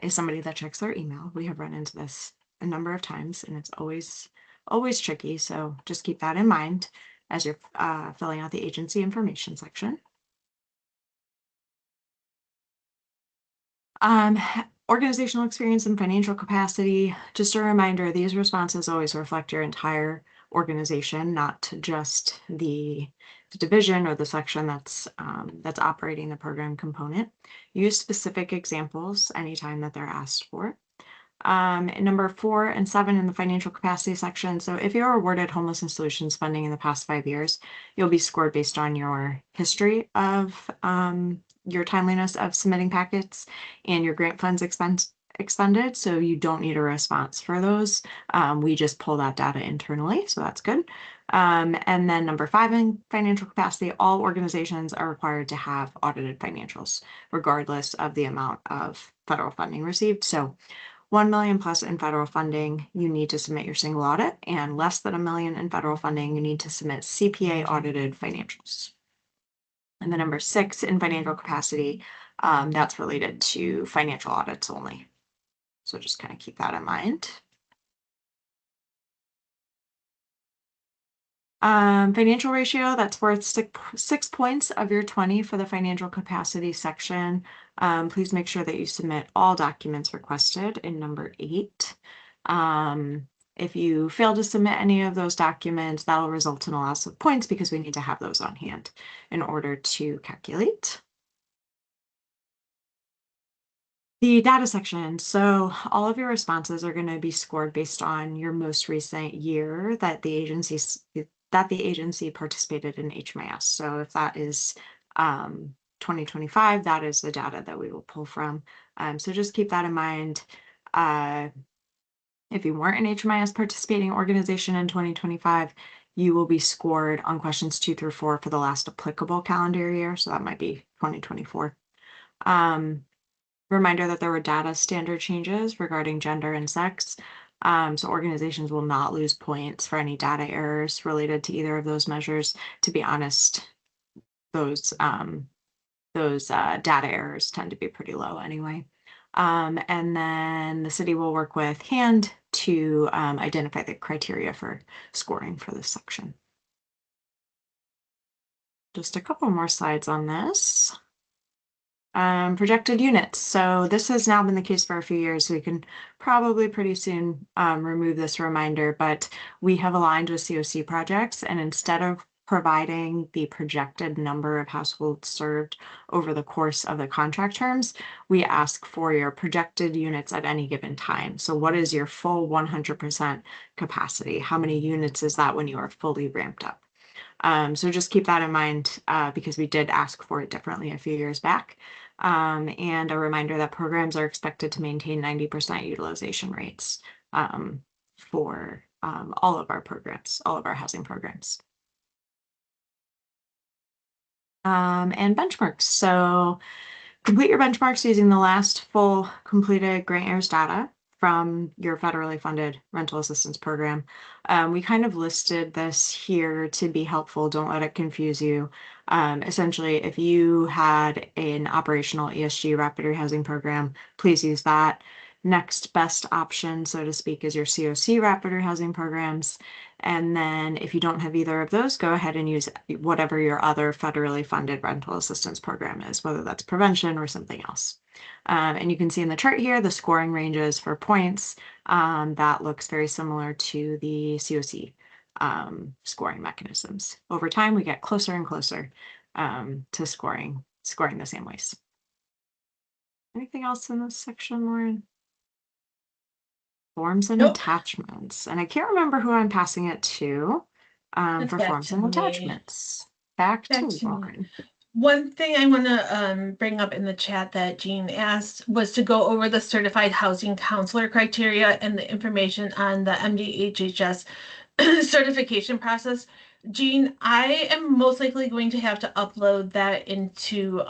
is somebody that checks their email. We have run into this a number of times and it's always tricky. So just keep that in mind as you're filling out the agency information section. Organizational experience and financial capacity. Just a reminder, these responses always reflect your entire organization, not just the the division or the section that's operating the program component. Use specific examples anytime that they're asked for. And number 4 and 7 in the financial capacity section. So if you're awarded homelessness solutions funding in the past 5 years, you'll be scored based on your history of your timeliness of submitting packets and your grant funds expended. So you don't need a response for those. We just pull that data internally, so that's good. And then number 5 in financial capacity, all organizations are required to have audited financials, regardless of the amount of federal funding received. So 1 million plus in federal funding, you need to submit your single audit, and less than $1 million in federal funding, you need to submit CPA audited financials. And the number 6 in financial capacity, that's related to financial audits only. So just kind of keep that in mind. Financial ratio, that's worth 6 points of your 20 for the financial capacity section. Please make sure that you submit all documents requested in number 8. If you fail to submit any of those documents, that'll result in a loss of points because we need to have those on hand in order to calculate. The data section. So all of your responses are going to be scored based on your most recent year that the agency participated in HMIS. So if that is 2025, that is the data that we will pull from. So just keep that in mind. If you weren't an HMIS participating organization in 2025, you will be scored on questions 2 through 4 for the last applicable calendar year. So that might be 2024. Reminder that there were data standard changes regarding gender and sex. So organizations will not lose points for any data errors related to either of those measures. To be honest, those data errors tend to be pretty low anyway. And then the city will work with HAND to identify the criteria for scoring for this section. Just a couple more slides on this. Projected units. So this has now been the case for a few years. So we can probably pretty soon remove this reminder, but we have aligned with COC projects, and instead of providing the projected number of households served over the course of the contract terms, we ask for your projected units at any given time. So what is your full 100% capacity? How many units is that when you are fully ramped up? So just keep that in mind because we did ask for it differently a few years back. And a reminder that programs are expected to maintain 90% utilization rates for all of our programs, all of our housing programs. And benchmarks. So complete your benchmarks using the last full completed grant year's data from your federally funded rental assistance program. We kind of listed this here to be helpful. Don't let it confuse you. Essentially, if you had an operational ESG rapid rehousing program, please use that. Next best option, so to speak, is your COC rapid rehousing programs. And then if you don't have either of those, go ahead and use whatever your other federally funded rental assistance program is, whether that's prevention or something else. And you can see in the chart here, the scoring ranges for points. That looks very similar to the COC scoring mechanisms. Over time, we get closer and closer to scoring the same ways. Anything else in this section, Lauren? Forms and attachments. And I can't remember who I'm passing it to for forms and attachments. Back to Lauren. One thing I want to bring up in the chat that Jean asked was to go over the certified housing counselor criteria and the information on the MDHHS certification process. Jean, I am most likely going to have to upload that into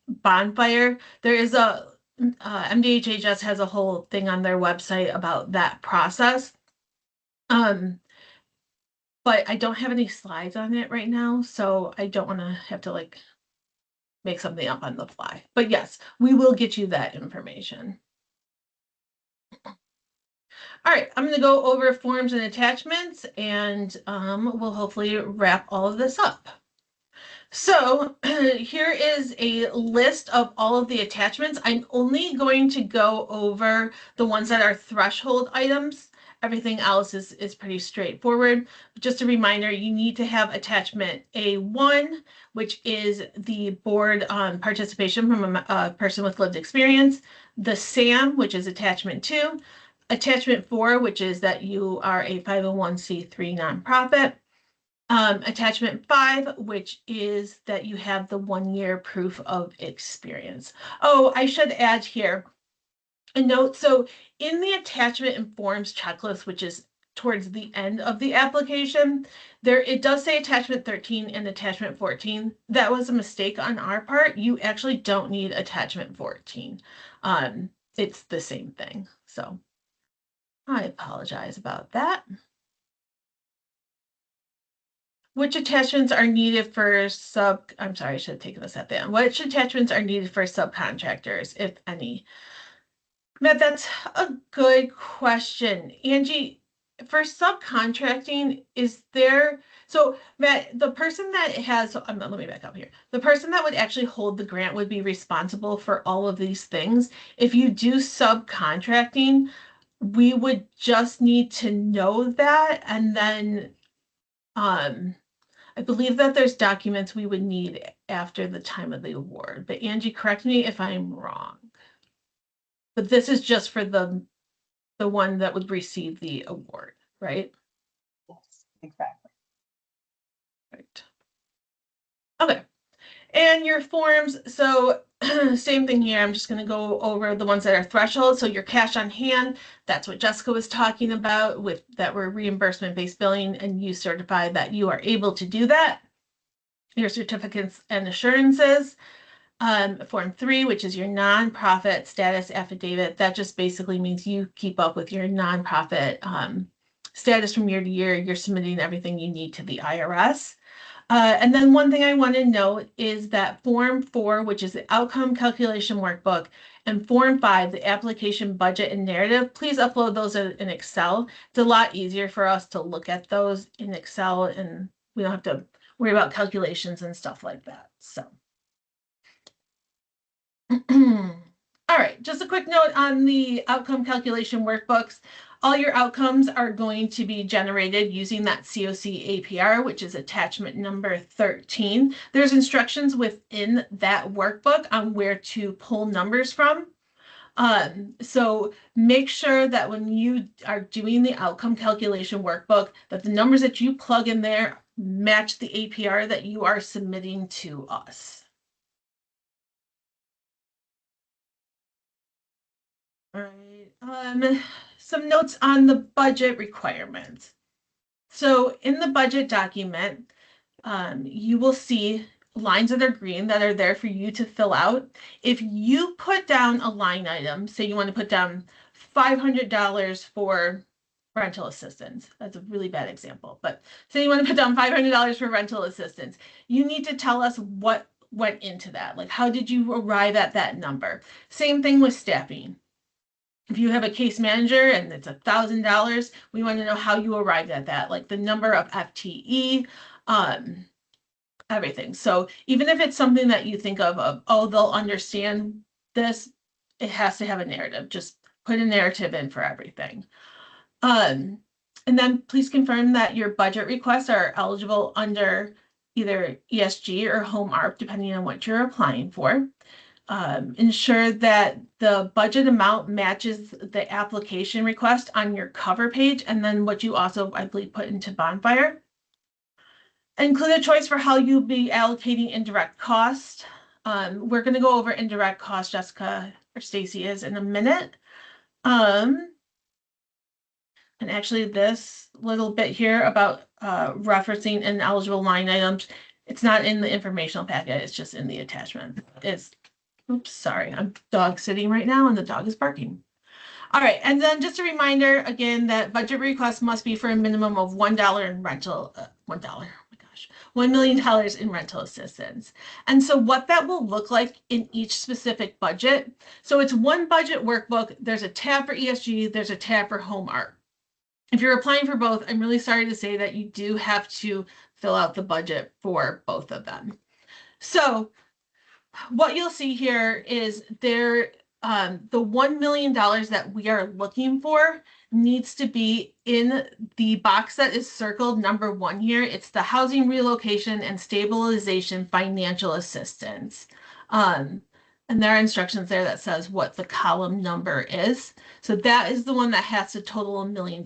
Bonfire. There is a MDHHS has a whole thing on their website about that process. But I don't have any slides on it right now, so I don't want to have to like make something up on the fly. But yes, we will get you that information. All right, I'm going to go over forms and attachments, and we'll hopefully wrap all of this up. So here is a list of all of the attachments. I'm only going to go over the ones that are threshold items. Everything else is pretty straightforward. Just a reminder, you need to have attachment A1, which is the board participation from a person with lived experience, the SAM, which is attachment 2, attachment 4, which is that you are a 501c3 nonprofit, attachment 5, which is that you have the 1-year proof of experience. Oh, I should add here a note. So in the attachment and forms checklist, which is towards the end of the application, it does say attachment 13 and attachment 14. That was a mistake on our part. You actually don't need attachment 14. It's the same thing. So I apologize about that. Which attachments are needed for I'm sorry, I should have taken this at the end. Which attachments are needed for subcontractors, if any? Matt, that's a good question. Angie, for subcontracting, so Matt, the person that has, let me back up here. The person that would actually hold the grant would be responsible for all of these things. If you do subcontracting, we would just need to know that. And then I believe that there's documents we would need after the time of the award. But Angie, correct me if I'm wrong. But this is just for the one that would receive the award, right? Yes, exactly. Right. Okay. And your forms, so same thing here. I'm just going to go over the ones that are threshold. So your cash on hand, that's what Jessica was talking about with that we're reimbursement-based billing, and you certify that you are able to do that. Your certificates and assurances. Form 3, which is your nonprofit status affidavit. That just basically means you keep up with your nonprofit status from year to year. You're submitting everything you need to the IRS. And then one thing I want to note is that Form 4, which is the outcome calculation workbook, and Form 5, the application budget and narrative, please upload those in Excel. It's a lot easier for us to look at those in Excel, and we don't have to worry about calculations and stuff like that. So. All right, just a quick note on the outcome calculation workbooks. All your outcomes are going to be generated using that COC APR, which is attachment number 13. There's instructions within that workbook on where to pull numbers from. So make sure that when you are doing the outcome calculation workbook, that the numbers that you plug in there match the APR that you are submitting to us. All right, some notes on the budget requirements. So in the budget document, you will see lines that are green that are there for you to fill out. If you put down a line item, say you want to put down $500 for rental assistance. That's a really bad example, but say you want to put down $500 for rental assistance. You need to tell us what went into that. Like, how did you arrive at that number? Same thing with staffing. If you have a case manager and it's $1,000, we want to know how you arrived at that, like the number of FTE, everything. So even if it's something that you think of, oh, they'll understand this, it has to have a narrative. Just put a narrative in for everything. And then please confirm that your budget requests are eligible under either ESG or Home ARP, depending on what you're applying for. Ensure that the budget amount matches the application request on your cover page, and then what you also, I believe, put into Bonfire. Include a choice for how you'll be allocating indirect cost. We're going to go over indirect cost, Jessica or Stacy is in a minute. And actually this little bit here about referencing ineligible line items, it's not in the informational packet, it's just in the attachment. Oops, sorry, I'm dog sitting right now and the dog is barking. All right, and then just a reminder again that budget requests must be for a minimum of $1 in rental, $1, oh my gosh, $1 million in rental assistance. And so what that will look like in each specific budget. So it's one budget workbook, there's a tab for ESG, there's a tab for Home ARP. If you're applying for both, I'm really sorry to say that you do have to fill out the budget for both of them. So what you'll see here is there the $1 million that we are looking for needs to be in the box that is circled number 1 here. It's the housing relocation and stabilization financial assistance. And there are instructions there that says what the column number is. So that is the one that has to total $1 million.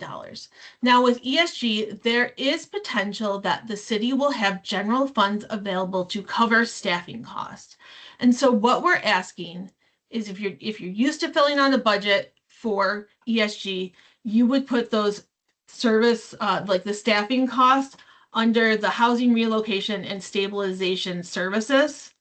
Now with ESG, there is potential that the city will have general funds available to cover staffing costs. And so what we're asking is if you're used to filling out a budget for ESG, you would put those service like the staffing cost under the housing relocation and stabilization services.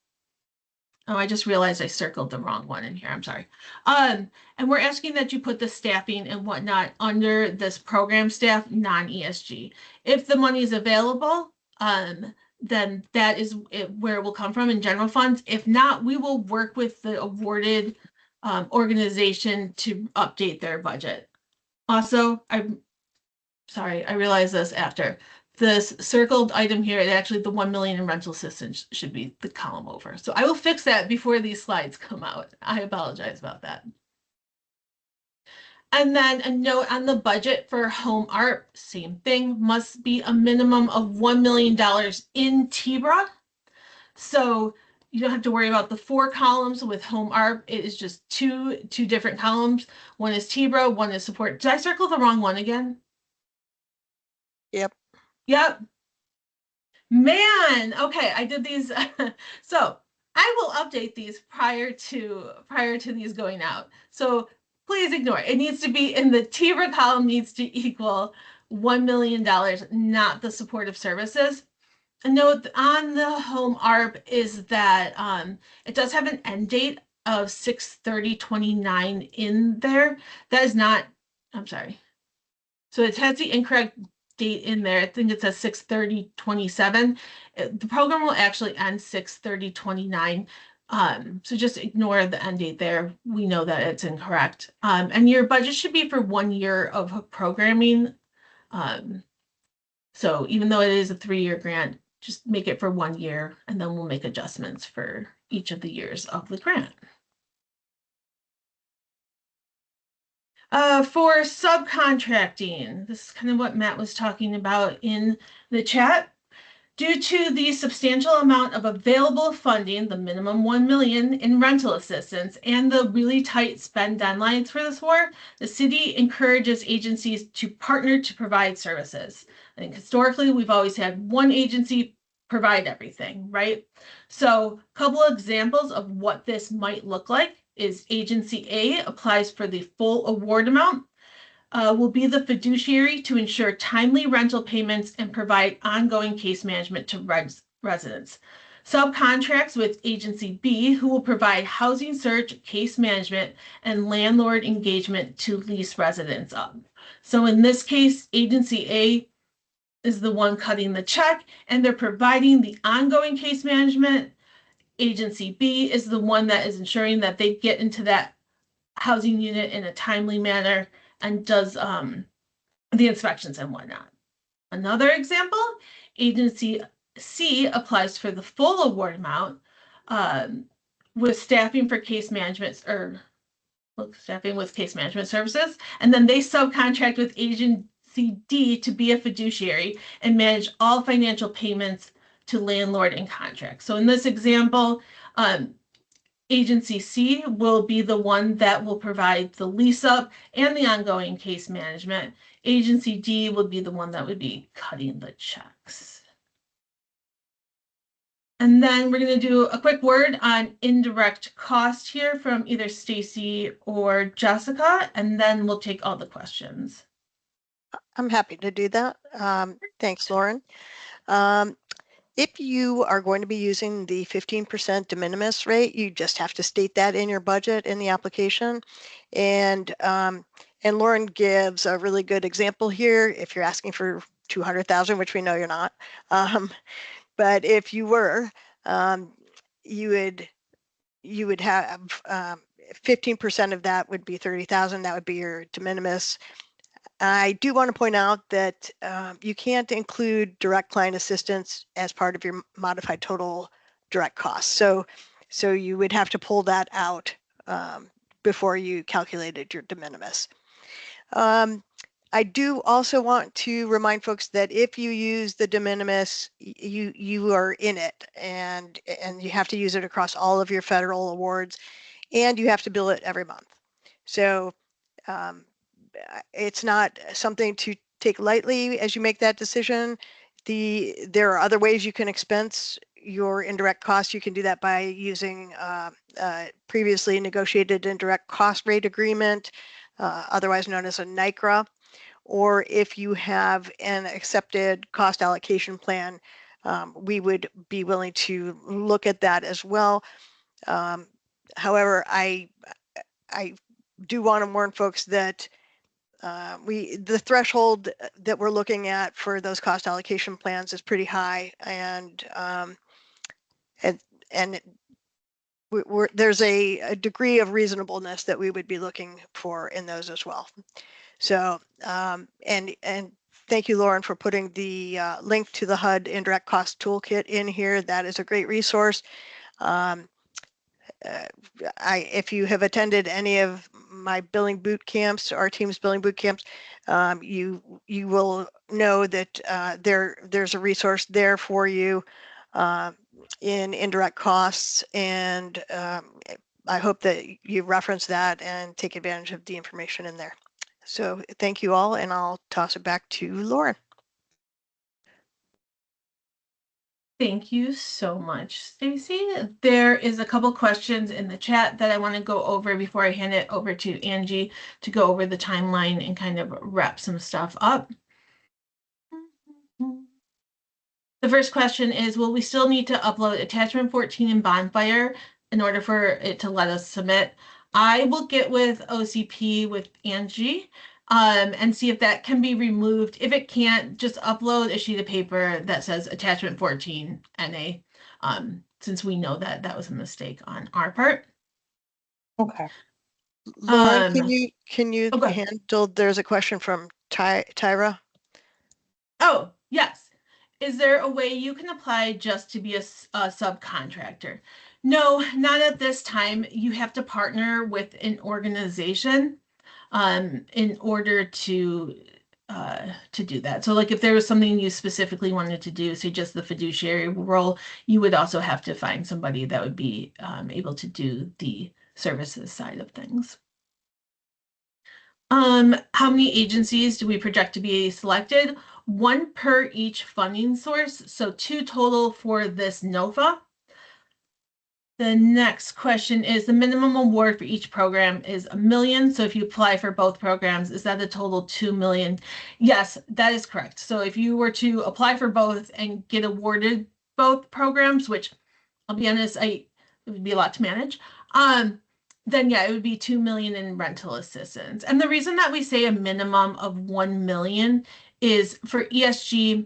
Oh, I just realized I circled the wrong one in here. I'm sorry. And we're asking that you put the staffing and whatnot under this program staff non-ESG. If the money is available, then that is where it will come from in general funds. If not, we will work with the awarded organization to update their budget. Also, I'm sorry, I realized this after. This circled item here, actually the 1 million in rental assistance should be the column over. So I will fix that before these slides come out. I apologize about that. And then a note on the budget for home art, same thing, must be a minimum of $1 million in TBRA. So you don't have to worry about the 4 columns with home art. It is just two different columns. One is TBRA, one is support. Did I circle the wrong one again? Yep. Yep. Man, okay, I did these. So I will update these prior to these going out. So please ignore it. It needs to be in the TBRA column, needs to equal $1 million, not the supportive services. A note on the home ARP is that it does have an end date of 6/30/29 in there. That is not, I'm sorry. So it has the incorrect date in there. I think it says 6/30/27. The program will actually end 6/30/29. So just ignore the end date there. We know that it's incorrect. And your budget should be for 1 year of programming. So even though it is a 3-year grant, just make it for 1 year, and then we'll make adjustments for each of the years of the grant. For subcontracting, this is kind of what Matt was talking about in the chat. Due to the substantial amount of available funding, the minimum 1 million in rental assistance, and the really tight spend deadlines for this war, the city encourages agencies to partner to provide services. I think historically, we've always had one agency provide everything, right? So a couple of examples of what this might look like is Agency A applies for the full award amount, will be the fiduciary to ensure timely rental payments and provide ongoing case management to residents. Subcontracts with Agency B, who will provide housing search, case management, and landlord engagement to lease residents up. So in this case, Agency A is the one cutting the check, and they're providing the ongoing case management. Agency B is the one that is ensuring that they get into that housing unit in a timely manner and does the inspections and whatnot. Another example, Agency C applies for the full award amount with staffing for case management or staffing with case management services, and then they subcontract with Agency D to be a fiduciary and manage all financial payments to landlord and contract. So in this example, Agency C will be the one that will provide the lease up and the ongoing case management. Agency D would be the one that would be cutting the checks. And then we're going to do a quick word on indirect cost here from either Stacy or Jessica, and then we'll take all the questions. I'm happy to do that. Thanks, Lauren. If you are going to be using the 15% de minimis rate, you just have to state that in your budget in the application. And Lauren gives a really good example here. If you're asking for 200,000, which we know you're not, but if you were, you would have 15% of that would be 30,000. That would be your de minimis. I do want to point out that you can't include direct client assistance as part of your modified total direct costs. So you would have to pull that out before you calculated your de minimis. I do also want to remind folks that if you use the de minimis, you are in it, and you have to use it across all of your federal awards, and you have to bill it every month. So it's not something to take lightly as you make that decision. There are other ways you can expense your indirect costs. You can do that by using previously negotiated indirect cost rate agreement, otherwise known as a NICRA. Or if you have an accepted cost allocation plan, we would be willing to look at that as well. However, I do want to warn folks that the threshold that we're looking at for those cost allocation plans is pretty high, and there's a degree of reasonableness that we would be looking for in those as well. So, and thank you, Lauren, for putting the link to the HUD Indirect Cost Toolkit in here. That is a great resource. If you have attended any of my billing boot camps, our team's billing boot camps, you will know that there's a resource there for you in indirect costs, and I hope that you reference that and take advantage of the information in there. So thank you all, and I'll toss it back to Lauren. Thank you so much, Stacy. There is a couple questions in the chat that I want to go over before I hand it over to Angie to go over the timeline and kind of wrap some stuff up. The first question is, will we still need to upload attachment 14 in Bonfire in order for it to let us submit? I will get with OCP with Angie and see if that can be removed. If it can't, just upload a sheet of paper that says attachment 14 NA, since we know that that was a mistake on our part. Okay. Lauren, can you okay. handle, there's a question from Tyra. Oh, yes. Is there a way you can apply just to be a subcontractor? No, not at this time. You have to partner with an organization in order to do that. So like if there was something you specifically wanted to do, say just the fiduciary role, you would also have to find somebody that would be able to do the services side of things. How many agencies do we project to be selected? 1 per each funding source, so 2 total for this NOFA. The next question is the minimum award for each program is $1 million. So if you apply for both programs, is that a total $2 million? Yes, that is correct. So if you were to apply for both and get awarded both programs, which I'll be honest, it would be a lot to manage. Then yeah, it would be $2 million in rental assistance. And the reason that we say a minimum of $1 million is for ESG,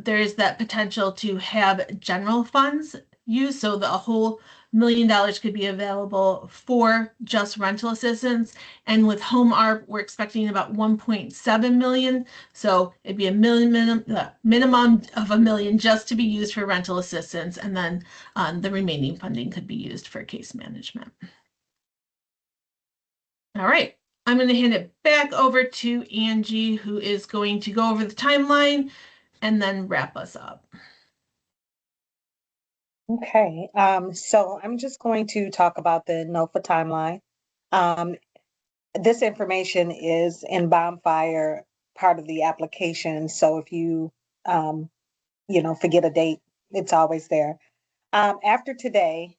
there is that potential to have general funds used, so the whole $1 million could be available for just rental assistance. And with home ARP, we're expecting about 1.7 million. So it'd be a minimum of $1 million just to be used for rental assistance, and then the remaining funding could be used for case management. All right, I'm going to hand it back over to Angie, who is going to go over the timeline and then wrap us up. Okay, so I'm just going to talk about the NOFA timeline. This information is in Bonfire, part of the application. So if you, forget a date, it's always there. After today,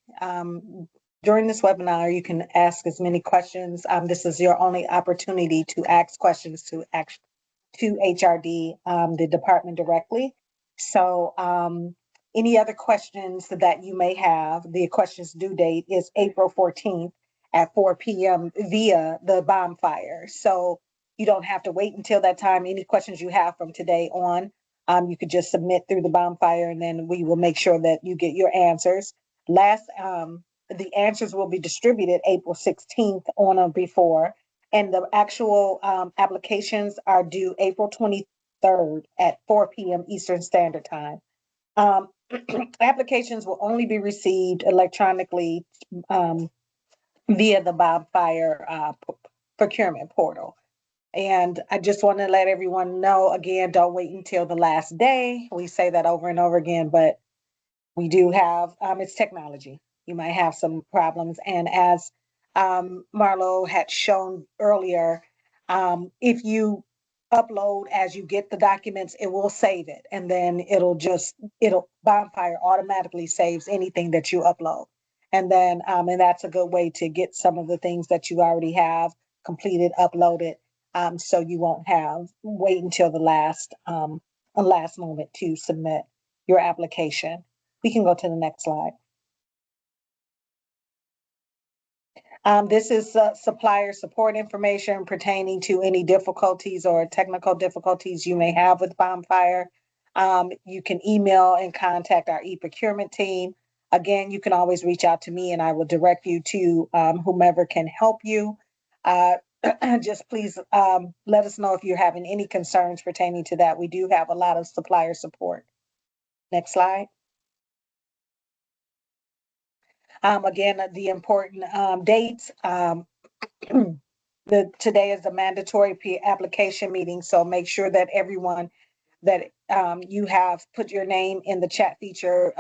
during this webinar, you can ask as many questions. This is your only opportunity to ask questions to HRD, the department directly. So any other questions that you may have, the questions due date is April 14th at 4 p.m. via the Bonfire. So you don't have to wait until that time. Any questions you have from today on, you could just submit through the Bonfire, and then we will make sure that you get your answers. The answers will be distributed April 16th on or before, and the actual applications are due April 23rd at 4 p.m. Eastern Standard Time. Applications will only be received electronically via the bonfire procurement portal. And I just want to let everyone know, again, don't wait until the last day. We say that over and over again, but we do have, it's technology. You might have some problems. And as Marlo had shown earlier, if you upload as you get the documents, it will save it. And then Bonfire automatically saves anything that you upload. And then, and that's a good way to get some of the things that you already have completed, uploaded. So you won't wait until the last moment to submit your application. We can go to the next slide. This is supplier support information pertaining to any difficulties or technical difficulties you may have with Bonfire. You can email and contact our e-procurement team. Again, you can always reach out to me and I will direct you to whomever can help you. Just please let us know if you're having any concerns pertaining to that. We do have a lot of supplier support. Next slide. Again, the important dates. Today is the mandatory application meeting, so make sure that everyone that you have put your name in the chat feature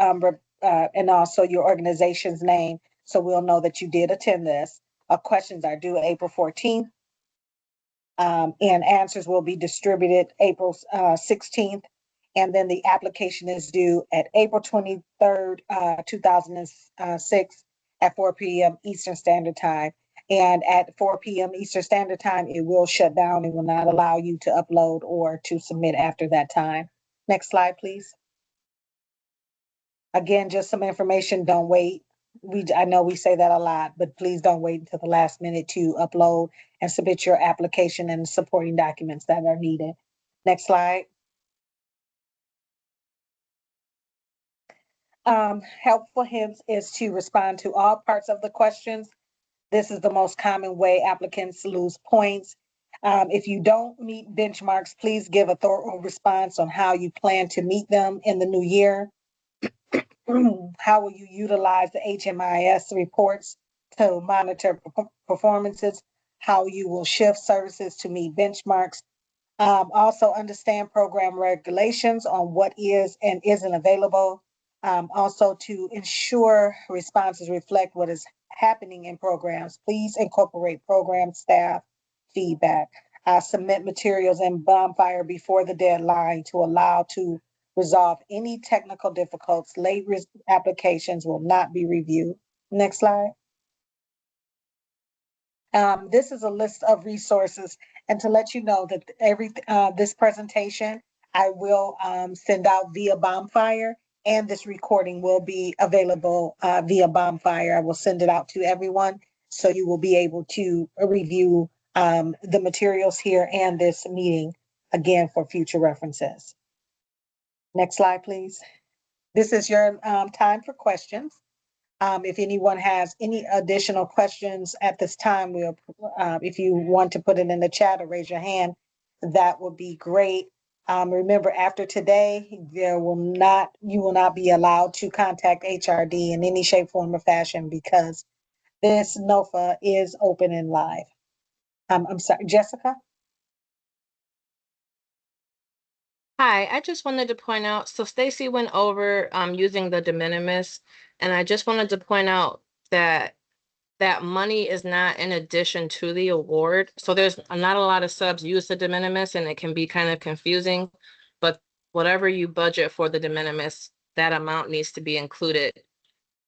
and also your organization's name, so we'll know that you did attend this. Questions are due April 14th, and answers will be distributed April 16th. And then the application is due at April 23rd, 2006 at 4 p.m. Eastern Standard Time. And at 4 p.m. Eastern Standard Time, it will shut down. It will not allow you to upload or to submit after that time. Next slide, please. Again, just some information, don't wait. I know we say that a lot, but please don't wait until the last minute to upload and submit your application and supporting documents that are needed. Next slide. Helpful hints is to respond to all parts of the questions. This is the most common way applicants lose points. If you don't meet benchmarks, please give a thorough response on how you plan to meet them in the new year. How will you utilize the HMIS reports to monitor performances? How you will shift services to meet benchmarks. Also understand program regulations on what is and isn't available. Also to ensure responses reflect what is happening in programs. Please incorporate program staff feedback. Submit materials in Bonfire before the deadline to allow to resolve any technical difficulties. Late applications will not be reviewed. Next slide. This is a list of resources, and to let you know that this presentation I will send out via Bonfire, and this recording will be available via Bonfire. I will send it out to everyone, so you will be able to review the materials here and this meeting again for future references. Next slide, please. This is your time for questions. If anyone has any additional questions at this time, if you want to put it in the chat or raise your hand, that would be great. Remember, after today, you will not be allowed to contact HRD in any shape, form, or fashion because this NOFA is open and live. I'm sorry, Jessica? Hi, I just wanted to point out, so Stacy went over using the de minimis, and I just wanted to point out that that money is not in addition to the award. So there's not a lot of subs use the de minimis and it can be kind of confusing, but whatever you budget for the de minimis, that amount needs to be included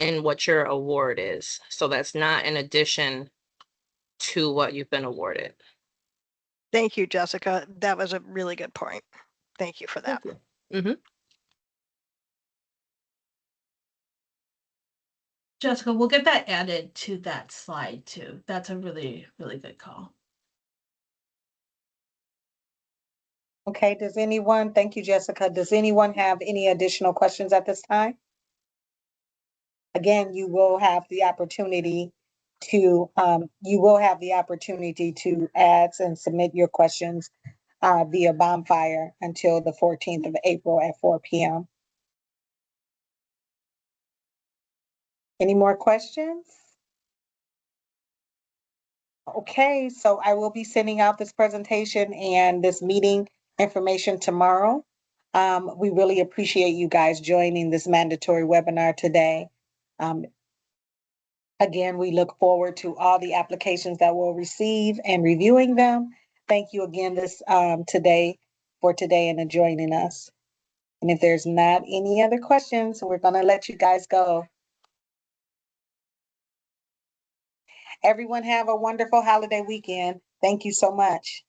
in what your award is. So that's not in addition to what you've been awarded. Thank you, Jessica. That was a really good point. Thank you for that. Mm-hmm. Jessica, we'll get that added to that slide too. That's a really, really good call. Okay, thank you, Jessica. Does anyone have any additional questions at this time? Again, you will have the opportunity to add and submit your questions via Bonfire until the 14th of April at 4 p.m. Any more questions? Okay, so I will be sending out this presentation and this meeting information tomorrow. We really appreciate you guys joining this mandatory webinar today. Again, we look forward to all the applications that we'll receive and reviewing them. Thank you again today and joining us. And if there's not any other questions, we're gonna let you guys go. Everyone have a wonderful holiday weekend. Thank you so much.